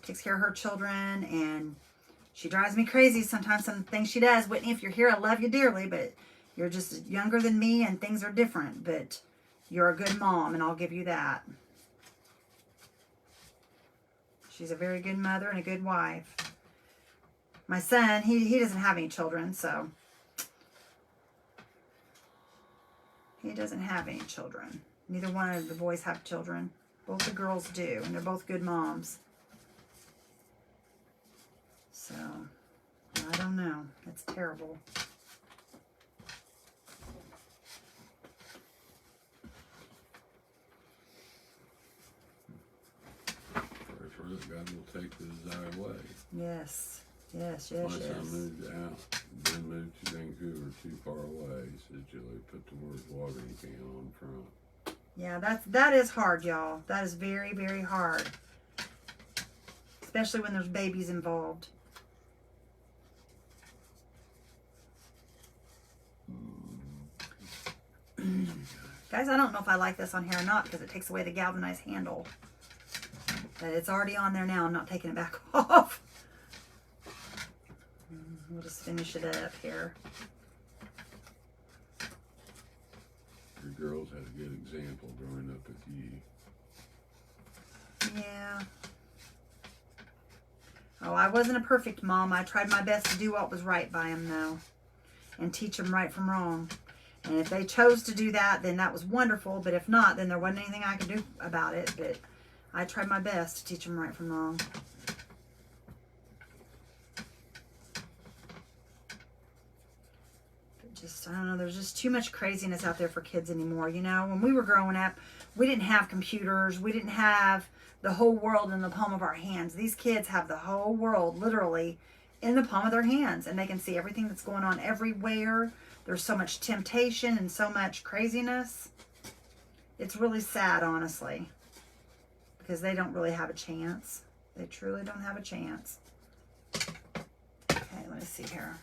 takes care of her children, and she drives me crazy sometimes, some things she does. Whitney, if you're here, I love you dearly, but you're just younger than me, and things are different. But you're a good mom, and I'll give you that. She's a very good mother and a good wife. My son, he doesn't have any children, so he doesn't have any children. Neither one of the boys have children. Both the girls do, and they're both good moms. So, I don't know. It's terrible. God will take the desire away. Yes. Yes, My yes, son yes. moved out, then moved to Vancouver, too far away. He said, Julie, put the word watering can on front. Yeah, that is hard, y'all. That is very, very hard. Especially when there's babies involved. Guys, I don't know if I like this on here or not because it takes away the galvanized handle. But it's already on there now. I'm not taking it back off. We'll just finish it up here. Your girls had a good example growing up with you. Yeah. Oh, I wasn't a perfect mom. I tried my best to do what was right by them, though. And teach them right from wrong. And if they chose to do that, then that was wonderful. But if not, then there wasn't anything I could do about it. But I tried my best to teach them right from wrong. But just, I don't know, there's just too much craziness out there for kids anymore. You know, when we were growing up, we didn't have computers. We didn't have the whole world in the palm of our hands. These kids have the whole world literally in the palm of their hands. And they can see everything that's going on everywhere. There's so much temptation and so much craziness. It's really sad, honestly, because they don't really have a chance. They truly don't have a chance. Okay, let me see here.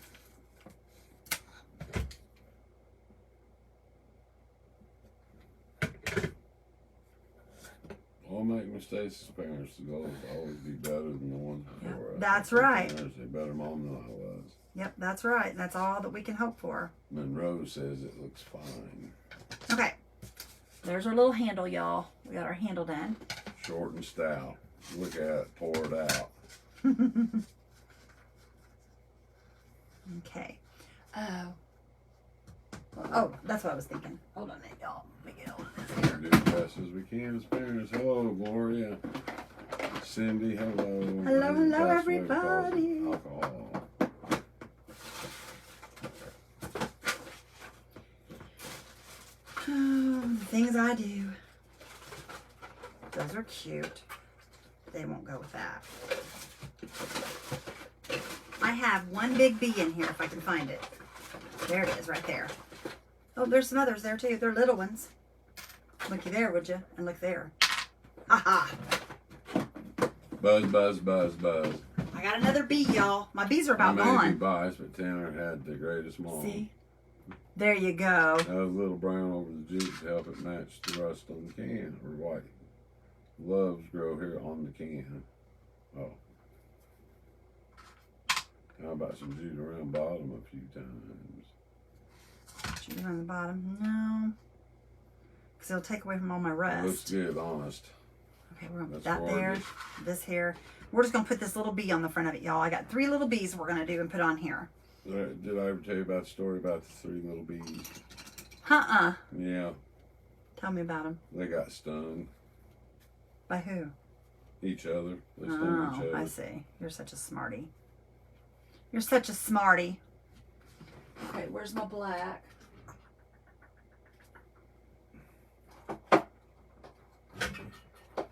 All make mistakes as parents. The goal is to always be better than the ones before us. That's right. Parents, they're better mom than I was. Yep, that's right. That's all that we can hope for. Monroe says it looks fine. Okay. There's our little handle, y'all. We got our handle done. Short and stout. Look at it, pour it out. Okay. Oh, that's what I was thinking. Hold on a minute, y'all. Let me get on this here. We do the best as we can as parents. Hello, Gloria. Cindy, hello. Hello, hello, That's what it everybody. calls alcohol. The things I do. Those are cute. They won't go with that. I have one big bee in here if I can find it. There it is, right there. Oh, there's some others there too. They're little ones. Looky there, would you? And look there. Ha ha. Buzz, buzz, buzz, buzz. I got another bee, y'all. My bees are about Maybe gone. biased, but Tanner had the greatest mom. See? There you go. That was a little brown over the juice to help it match the rust on the can, or white. Loves grow here on the can. Oh. How about some jute around bottom a few times? Jute on the bottom? No. Because it'll take away from all my rust. It looks good, honest. Okay, we're going to put That's that there. gorgeous. This here. We're just going to put this little bee on the front of it, y'all. I got 3 little bees we're going to do and put on here. Did I ever tell you about the story about the 3 little bees? Uh-uh. Yeah, Tell me about them. they got stung. By who? Each other. They stung each Oh, other. I see. You're such a smarty. You're such a smarty. Okay, where's my black? Put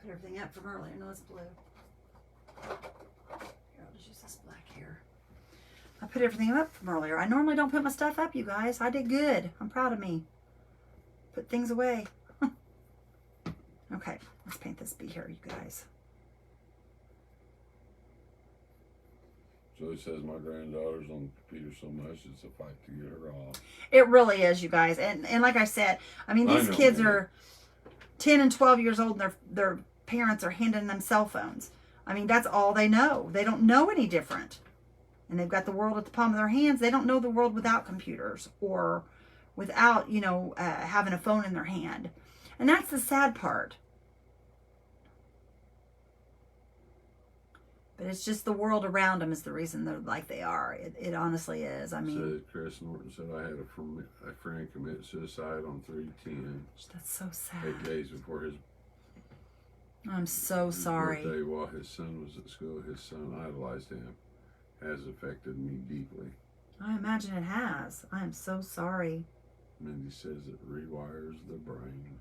everything up from earlier. No, it's blue. Here, I'll just use this black here. I put everything up from earlier. I normally don't put my stuff up, you guys. I did good. I'm proud of me. Put things away. Okay, let's paint this bee here, you guys. Joey says my granddaughter's on the computer so much it's a fight to get her off. It really is, you guys. And like I said, I mean, these kids are 10 and 12 years old and their parents are handing them cell phones. I mean, that's all they know. They don't know any different. And they've got the world at the palm of their hands. They don't know the world without computers or without, you know, having a phone in their hand. And that's the sad part. But it's just the world around them is the reason they're like they are. It honestly is. I mean, Chris Norton said I had a friend commit suicide on 3/10. That's so sad. 8 days before his I'm so his sorry. birthday while his son was at school. His son idolized him. Has affected me deeply. I imagine it has. I am so sorry. Mindy says it rewires the brain.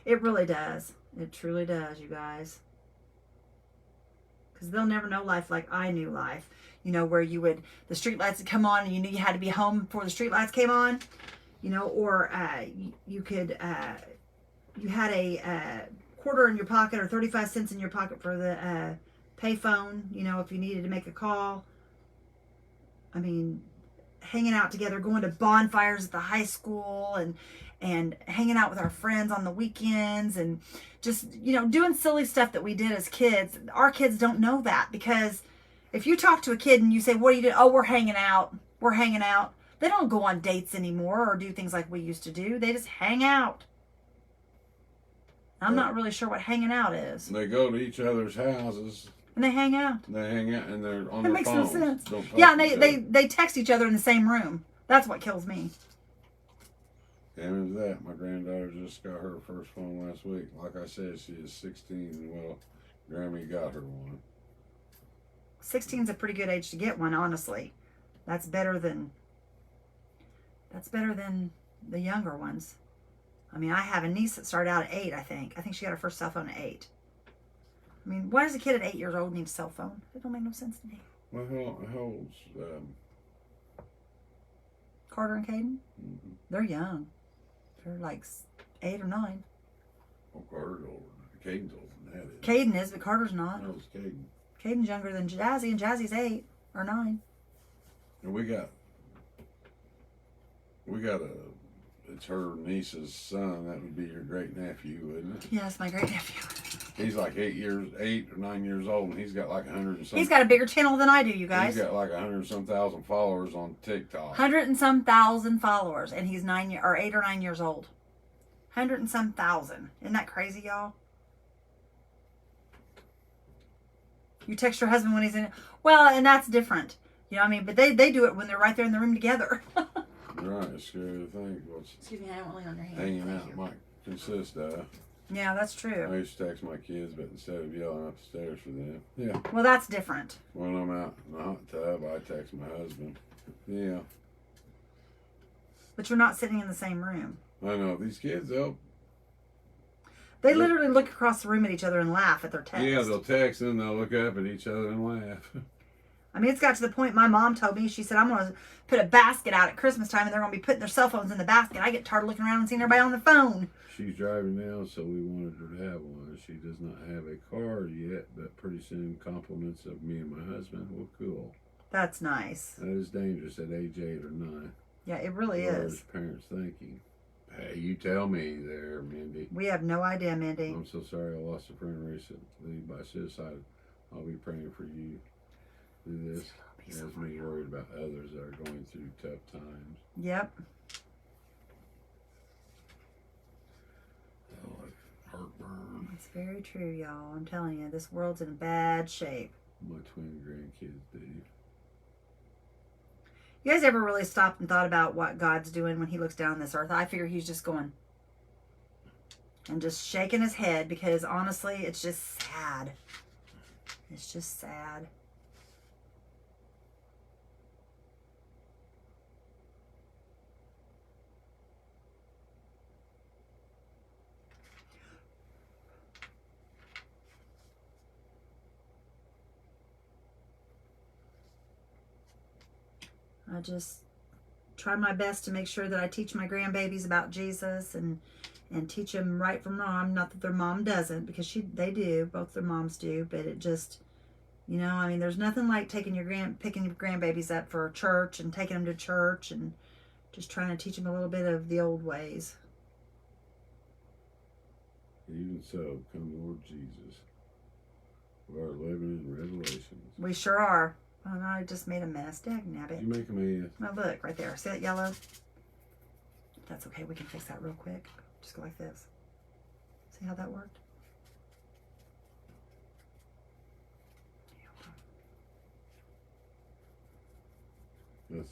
It really does. It truly does, you guys. because they'll never know life like I knew life. You know, where the street lights would come on and you knew you had to be home before the street lights came on. You know, or you had a quarter in your pocket or 35 cents in your pocket for the payphone, you know, if you needed to make a call. I mean, hanging out together, going to bonfires at the high school and hanging out with our friends on the weekends and just, you know, doing silly stuff that we did as kids. Our kids don't know that, because if you talk to a kid and you say, what do you do? Oh, we're hanging out. We're hanging out. They don't go on dates anymore or do things like we used to do. They just hang out. I'm not really sure what hanging out is. They go to each other's houses. And they hang out. They hang out and they're on That their makes phones. no sense. Don't talk Yeah, to and each they text each other in the same room. That's what kills me. And with that, my granddaughter just got her first phone last week. Like I said, she is 16. Well, Grammy got her one. 16 is a pretty good age to get one, honestly. That's better than the younger ones. I mean, I have a niece that started out at 8, I think. I think she got her first cell phone at 8. I mean, why does a kid at 8 years old need a cell phone? It don't make no sense to me. Well, how old's Carter and Caden? mm-hmm. They're young. They're like 8 or 9. Oh, Carter's older. Caden's older than that is. Caden is, but Carter's not. No, it's Caden. Caden's younger than Jazzy, and Jazzy's 8 or 9. And we got it's her niece's son. That would be your great nephew, wouldn't it? Yes, my great nephew. He's like 8 or 9 years old, and he's got like 100 and some. He's got a bigger channel than I do, you guys. He's got like 100 and some thousand followers on TikTok. 100 and some thousand followers, and he's 8 or 9 years old. 100 and some thousand. Isn't that crazy, y'all? You text your husband when he's in. Well, and that's different. You know what I mean? But they do it when they're right there in the room together. Right, it's scary to think what's Excuse me, I don't really on your hand. hanging out might consist of. Yeah, that's true. I used to text my kids, but instead of yelling up the stairs for them. Yeah. Well, that's different. When I'm out in the hot tub, I text my husband. Yeah. But you're not sitting in the same room. I know. These kids, They literally look across the room at each other and laugh at their text. yeah, they'll text and they'll look up at each other and laugh. I mean, it's got to the point my mom told me, she said, I'm going to put a basket out at Christmas time and they're going to be putting their cell phones in the basket. I get tired of looking around and seeing everybody on the phone. She's driving now, so we wanted her to have one. She does not have a car yet, but pretty soon compliments of me and my husband. Well, cool. That's nice. That is dangerous at age 8 or 9. Yeah, it really What is. is parents thinking? Hey, you tell me there, Mindy. We have no idea, Mindy. I'm so sorry I lost a friend recently by suicide. I'll be praying for you through this. As me worried about others that are going through tough times. Yep. Oh, like heartburn. It's very true, y'all. I'm telling you, this world's in bad shape. My twin grandkids do. You guys ever really stopped and thought about what God's doing when he looks down on this earth? I figure he's just going and just shaking his head, because honestly, it's just sad. It's just sad. I just try my best to make sure that I teach my grandbabies about Jesus and teach them right from wrong. Not that their mom doesn't, because they do, both their moms do, but it just, you know, I mean, there's nothing like picking your grandbabies up for church and taking them to church and just trying to teach them a little bit of the old ways. Even so, come Lord Jesus. We are living in Revelations. We sure are. Oh no, I just made a mess. Dagnabbit. You make me. Now look, right there. See that yellow? That's okay. We can fix that real quick. Just go like this. See how that worked? That's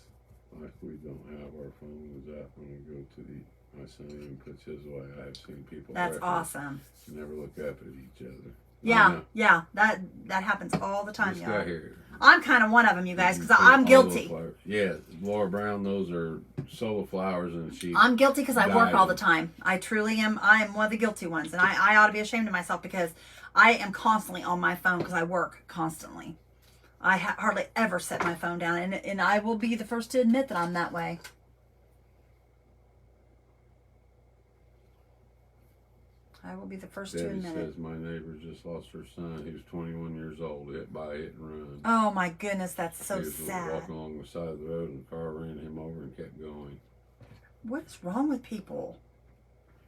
like we don't have our phones out when we go to the. My son even puts his away. I have seen people. That's awesome. Never look up at each other. Yeah, yeah. That happens all the time, This y'all. guy here. I'm kind of one of them, you guys, because I'm guilty. Yeah, Laura Brown. Those are sola flowers, and she. I'm guilty because I work died all the of- time. I truly am. I am one of the guilty ones. And I ought to be ashamed of myself because I am constantly on my phone because I work constantly. I hardly ever set my phone down. And I will be the first to admit that I'm that way. I will be the first to Debbie admit it. says my neighbor just lost her son. He was 21 years old. Hit by a hit and run. Oh my goodness, that's so He was sad. walking along the side of the road, and the car ran him over and kept going. What's wrong with people?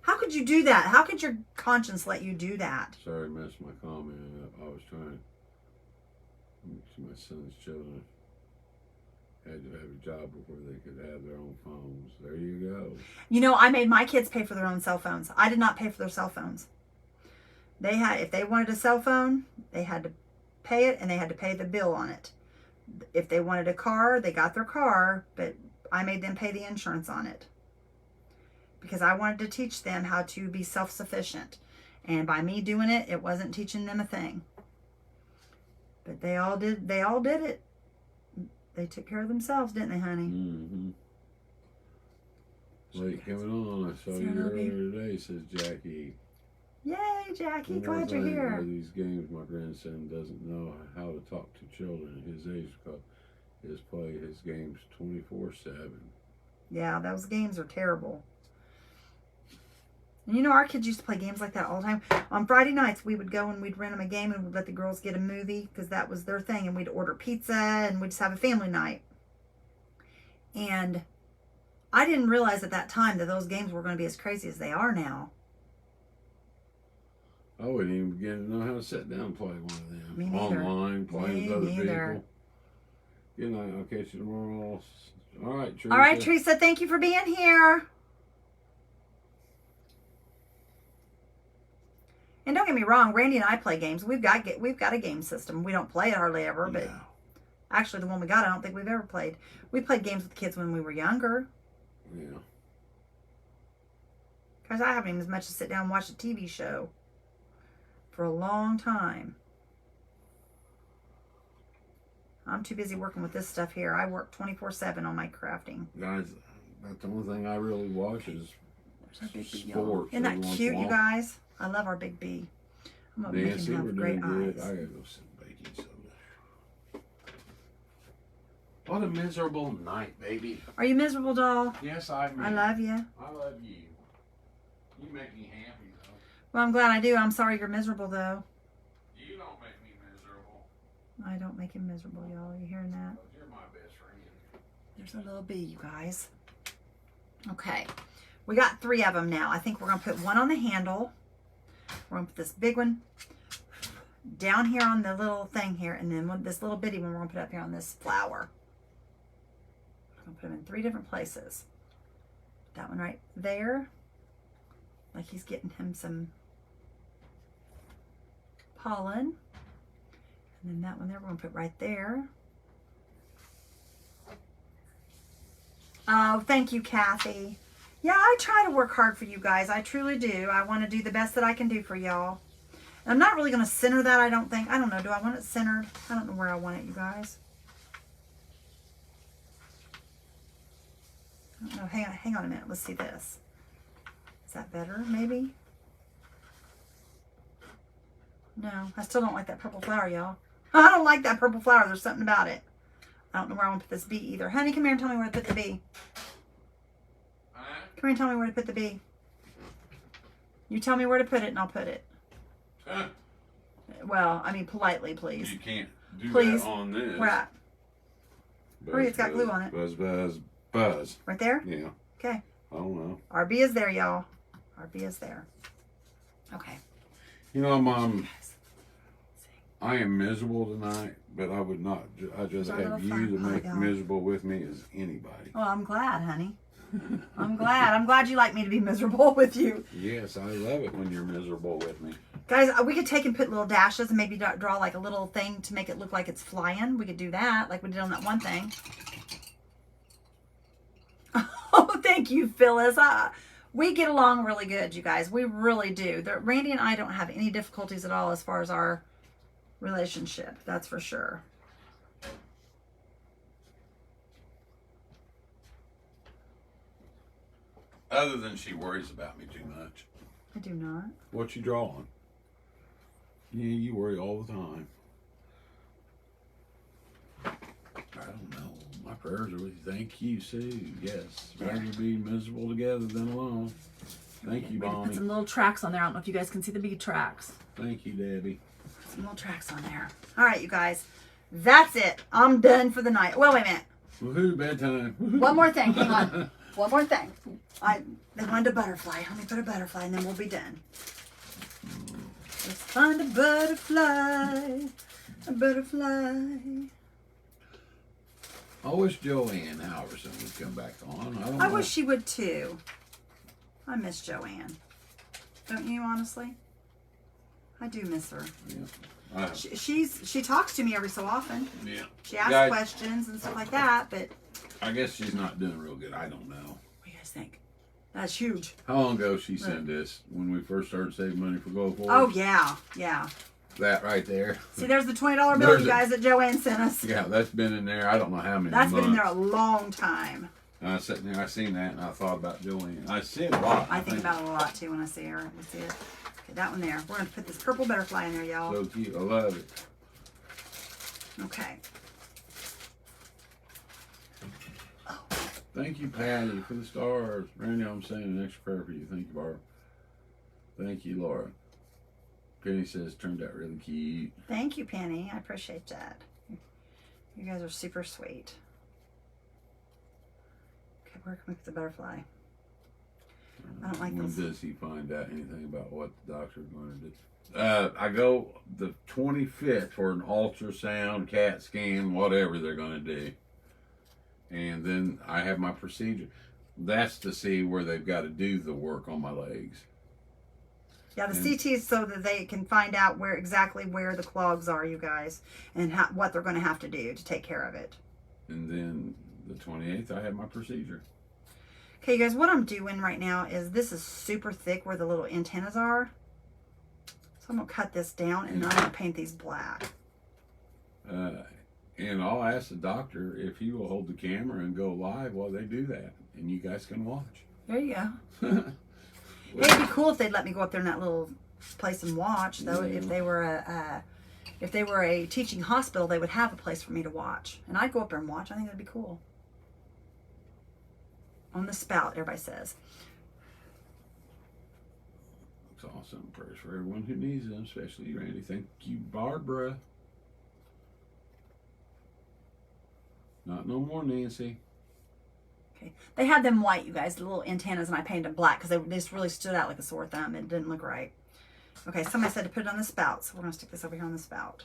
How could you do that? How could your conscience let you do that? Sorry, I messed my comment up. I was trying. My son's children had to have a job before they could have their own phones. There you go. You know, I made my kids pay for their own cell phones. I did not pay for their cell phones. They had, if they wanted a cell phone, they had to pay it and they had to pay the bill on it. If they wanted a car, they got their car, but I made them pay the insurance on it. Because I wanted to teach them how to be self-sufficient. And by me doing it, it wasn't teaching them a thing. But they all did it. They took care of themselves, didn't they, honey? Mm-hmm. Late coming on. I saw you earlier today, says Jackie. Yay, Jackie. One more Glad you're thing, here. These games, my grandson doesn't know how to talk to children his age because his games 24/7. Yeah, those games are terrible. And you know, our kids used to play games like that all the time. On Friday nights, we would go and we'd rent them a game and we'd let the girls get a movie because that was their thing. And we'd order pizza and we'd just have a family night. And I didn't realize at that time that those games were going to be as crazy as they are now. I wouldn't even begin to know how to sit down and play one of them. Me neither. Online, playing Me with other neither. people. Good night. I'll catch you tomorrow. All right, Teresa. All right, Teresa, thank you for being here. And don't get me wrong, Randy and I play games. We've got a game system. We don't play it hardly ever, but Yeah. actually the one we got, I don't think we've ever played. We played games with kids when we were younger. Yeah. Because I haven't even as much as sit down and watch a TV show for a long time. I'm too busy working with this stuff here. I work 24/7 on my crafting. Guys, that's the only thing I really watch is There's our big bee, y'all. sports. Isn't that every once cute, in a you while. guys? I love our big bee. I'm going to make Nancy, him we're have great doing good. eyes. I gotta go some baking soda. What a miserable night, baby. Are you miserable, doll? Yes, I I love you. I love you. You make me happy, though. Well, I'm glad I do. I'm sorry you're miserable, though. You don't make me miserable. I don't make him miserable, y'all. Are you hearing that? But you're my best friend. There's a little bee, you guys. Okay. We got 3 of them now. I think we're going to put one on the handle. We're going to put this big one down here on the little thing here. And then this little bitty one we're going to put up here on this flower. We're going to put them in 3 different places. That one right there. Like he's getting him some pollen. And then that one there we're going to put right there. Oh, thank you, Kathy. Yeah, I try to work hard for you guys. I truly do. I want to do the best that I can do for y'all. And I'm not really going to center that, I don't think. I don't know. Do I want it centered? I don't know where I want it, you guys. I don't know. Hang on a minute. Let's see this. Is that better, maybe? No, I still don't like that purple flower, y'all. I don't like that purple flower. There's something about it. I don't know where I want to put this bee either. Honey, come here and tell me where to put the bee. Come here and tell me where to put the bee. You tell me where to put it and I'll put it. Well, I mean politely, please. You can't do Please. that on this. Where at? Hurry, it's got glue on it. Buzz, buzz, buzz. Right there? Yeah. Okay. I don't know. Our bee is there, y'all. Our bee is there. Okay. You know, Mom, I am miserable tonight, but I would not. I just Our have little you to fun make pot, y'all. miserable with me as anybody. Well, I'm glad, honey. I'm glad. I'm glad you like me to be miserable with you. Yes, I love it when you're miserable with me. Guys, we could take and put little dashes and maybe draw like a little thing to make it look like it's flying. We could do that like we did on that one thing. Oh, thank you, Phyllis. We get along really good, you guys. We really do. Randy and I don't have any difficulties at all as far as our relationship. That's for sure. Other than she worries about me too much. I do not. What you drawing? Yeah, you worry all the time. I don't know. My prayers are with you. Thank you, Sue. Yes. Rather be miserable together than alone. Thank you, We put Bonnie. some little tracks on there. I don't know if you guys can see the big tracks. Thank you, Debbie. Some little tracks on there. All right, you guys. That's it. I'm done for the night. Well, wait a minute. Woohoo, bedtime. Woo-hoo. One more thing. Hang on. One more thing. They wanted a butterfly. Let me put a butterfly and then we'll be done. Let's find a butterfly. A butterfly. I wish Joanne Halverson would come back on. I don't I know. wish she would too. I miss Joanne. Don't you, honestly? I do miss her. Yeah. She talks to me every so often. Yeah. She asks Guys, questions and stuff like that, but I guess she's not doing real good. I don't know. what do you guys think? That's huge. How long ago she sent this when we first started saving money for Gold Force? Oh, yeah. Yeah. That right there. See, there's the $20 bill There's you guys that Joanne sent us. Yeah, that's been in there. I don't know how many That's months. been in there a long time. And I was sitting there, I seen that, and I thought about Joanne. I see it a lot. I think about it a lot, too, when I see her. Let's see it. Okay, that one there. We're going to put this purple butterfly in there, y'all. So cute. I love it. Okay. Thank you, Patty, for the stars. Randy, I'm saying an extra prayer for you. Thank you, Barb. Thank you, Laura. Penny says, turned out really cute. Thank you, Penny. I appreciate that. You guys are super sweet. Okay, where can we put the butterfly? I don't like When this. does he find out anything about what the doctor's going to do? I go the 25th for an ultrasound, CAT scan, whatever they're going to do. And then I have my procedure. That's to see where they've got to do the work on my legs. Yeah, the CT is so that they can find out exactly where the clogs are, you guys, and what they're going to have to do to take care of it. And then the 28th, I have my procedure. Okay, you guys, what I'm doing right now is this is super thick where the little antennas are. So I'm going to cut this down and I'm going to paint these black. And I'll ask the doctor if he will hold the camera and go live while they do that. And you guys can watch. There you go. It'd be cool if they'd let me go up there in that little place and watch, though. Yeah. If they were a teaching hospital, they would have a place for me to watch, and I'd go up there and watch. I think that'd be cool. On the spout, everybody says. It's awesome. Prayers for everyone who needs them, especially you, Randy. Thank you, Barbara. Not no more, Nancy. Okay, they had them white, you guys, the little antennas, and I painted them black because they just really stood out like a sore thumb. It didn't look right. Okay, somebody said to put it on the spout, so we're going to stick this over here on the spout.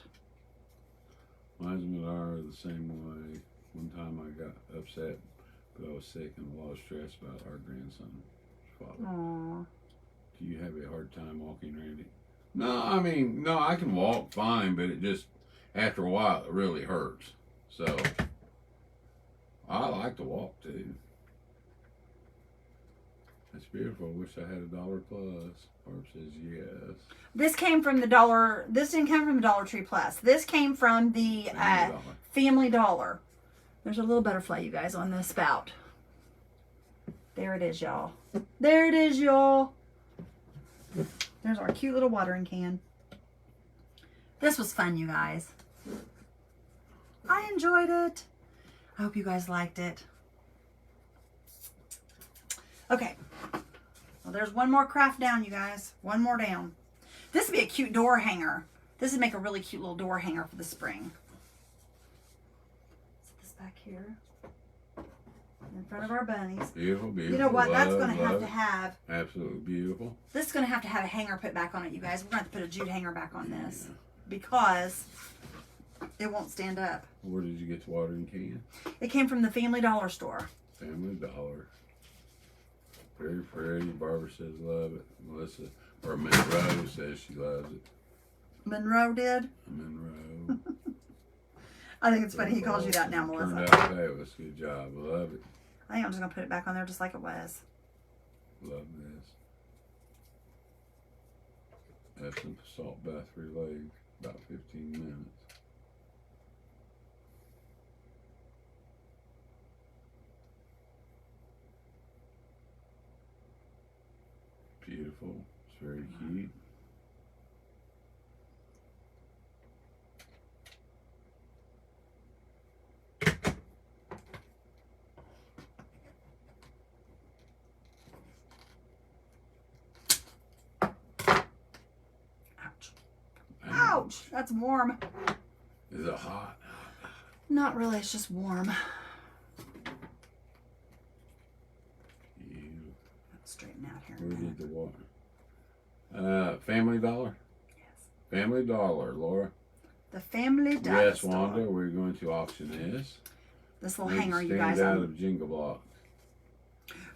Mine's and are the same way. One time I got upset, but I was sick and a lot of stress about our grandson's father. Aww. Do you have a hard time walking, Randy? No, I mean, no, I can walk fine, but it just, after a while, it really hurts. So, I like to walk too. That's beautiful. I wish I had $1 plus. Barb says yes. This came from the dollar. This didn't come from the Dollar Tree Plus. This came from the Family Dollar. There's a little butterfly, you guys, on the spout. There it is, y'all. There it is, y'all. There's our cute little watering can. This was fun, you guys. I enjoyed it. I hope you guys liked it. Okay. Well, there's one more craft down, you guys. One more down. This would be a cute door hanger. This would make a really cute little door hanger for the spring. Set this back here in front of our bunnies. Beautiful, beautiful. You know what? That's going to have love to it. have... Absolutely beautiful. This is going to have a hanger put back on it, you guys. We're going to have to put a jute hanger back on this. Yeah. Because it won't stand up. Where did you get the watering can? It came from the Family Dollar store. Family Dollar. Very pretty. Barbara says love it. Melissa, or Monroe says she loves it. Monroe did? Monroe. I think it's funny he calls you that now, Turned Melissa. out fabulous. Good job. Love it. I think I'm just going to put it back on there just like it was. Love this. Epsom salt bath for your legs. About 15 minutes. beautiful. It's very cute. Ouch. Ouch. That's warm. Is it hot? Not really. It's just warm. Straighten out here. Where did the water? Family Dollar? Yes. Family Dollar, Laura. The Family Dollar. Yes, Wanda, we're going to auction this little Make hanger, it you guys. stand out of Jingle Block.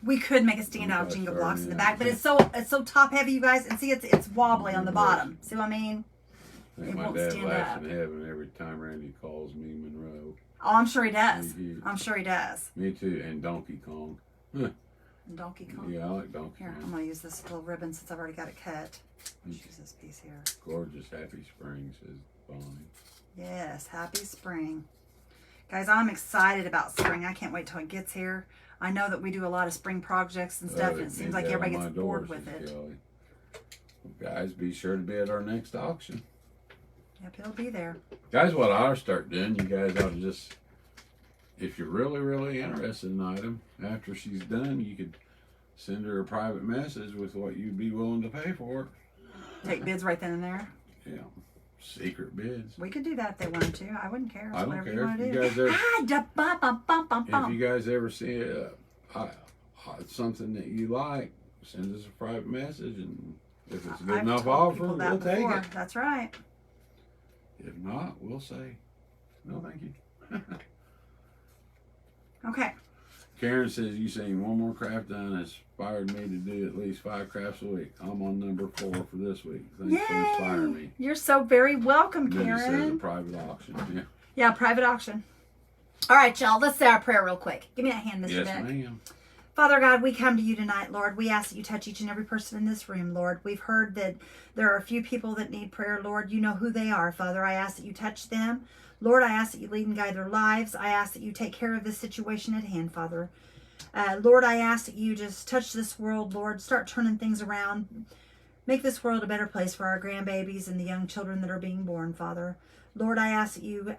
We could make it stand out of Okay, jingle sorry, blocks in the yeah. back, but it's so top heavy, you guys. And see, it's wobbly on the bottom. See what I mean? I think It my won't dad stand laughs up. in heaven every time Randy calls me Monroe. Oh, I'm sure he does. Me, I'm sure he does. me too, and Donkey Kong. And Donkey Kong. Yeah, I like Donkey Here, I'm Kong. gonna use this little ribbon since I've already got it cut. Let's use this piece here. Gorgeous Happy Spring, says Bonnie. Yes, happy spring. Guys, I'm excited about spring. I can't wait till it gets here. I know that we do a lot of spring projects and stuff, and it seems like everybody gets bored with it. Well, guys, be sure to be at our next auction. Yep, it'll be there. Guys, what I ought to start doing, you guys ought to just, if you're really, really interested in an item, after she's done, you could send her a private message with what you'd be willing to pay for it. Take bids right then and there. Yeah, secret bids. We could do that if they wanted to. I wouldn't care. I don't Whatever care you want if to you do. guys ever, If if you guys ever see something that you like, send us a private message, and if it's a good enough offer, we'll take it. That's right. If not, we'll say, no, thank you. Okay. Karen says, you saying one more craft done has inspired me to do at least 5 crafts a week. I'm on number 4 for this week. Thanks for inspiring me. You're so very welcome, Then it says a Karen. private auction. Yeah. Yeah, private auction. All right, y'all. Let's say our prayer real quick. Give me that hand, Mr. Yes, Beck. ma'am. Father God, we come to you tonight, Lord. We ask that you touch each and every person in this room, Lord. We've heard that there are a few people that need prayer, Lord. You know who they are, Father. I ask that you touch them. Lord, I ask that you lead and guide their lives. I ask that you take care of this situation at hand, Father. Lord, I ask that you just touch this world, Lord. Start turning things around. Make this world a better place for our grandbabies and the young children that are being born, Father. Lord, I ask that you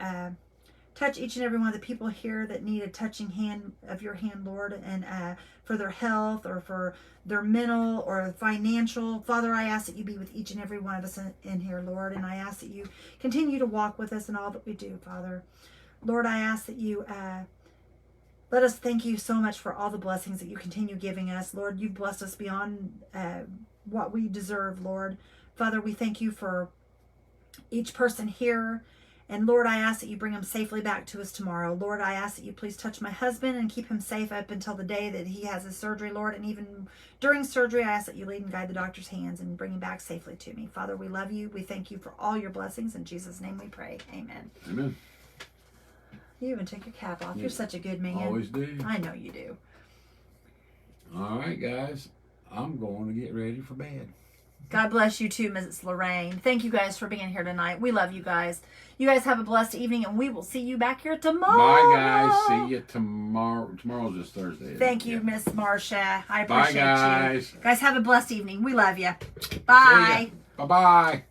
touch each and every one of the people here that need a touching hand of your hand, Lord, and for their health or for their mental or financial. Father, I ask that you be with each and every one of us in here, Lord, and I ask that you continue to walk with us in all that we do, Father. Lord, I ask that you let us thank you so much for all the blessings that you continue giving us. Lord, you've blessed us beyond what we deserve, Lord. Father, we thank you for each person here. And Lord, I ask that you bring him safely back to us tomorrow. Lord, I ask that you please touch my husband and keep him safe up until the day that he has his surgery, Lord. And even during surgery, I ask that you lead and guide the doctor's hands and bring him back safely to me. Father, we love you. We thank you for all your blessings. In Jesus' name we pray. Amen. Amen. You even took your cap off. You're such a good man. Always do. I know you do. All right, guys. I'm going to get ready for bed. God bless you too, Mrs. Lorraine. Thank you guys for being here tonight. We love you guys. You guys have a blessed evening, and we will see you back here tomorrow. Bye, guys. See you tomorrow. Tomorrow's just Thursday. Thank you, Miss Marcia. I appreciate Bye, guys. you. Guys, have a blessed evening. We love you. Bye. Bye-bye.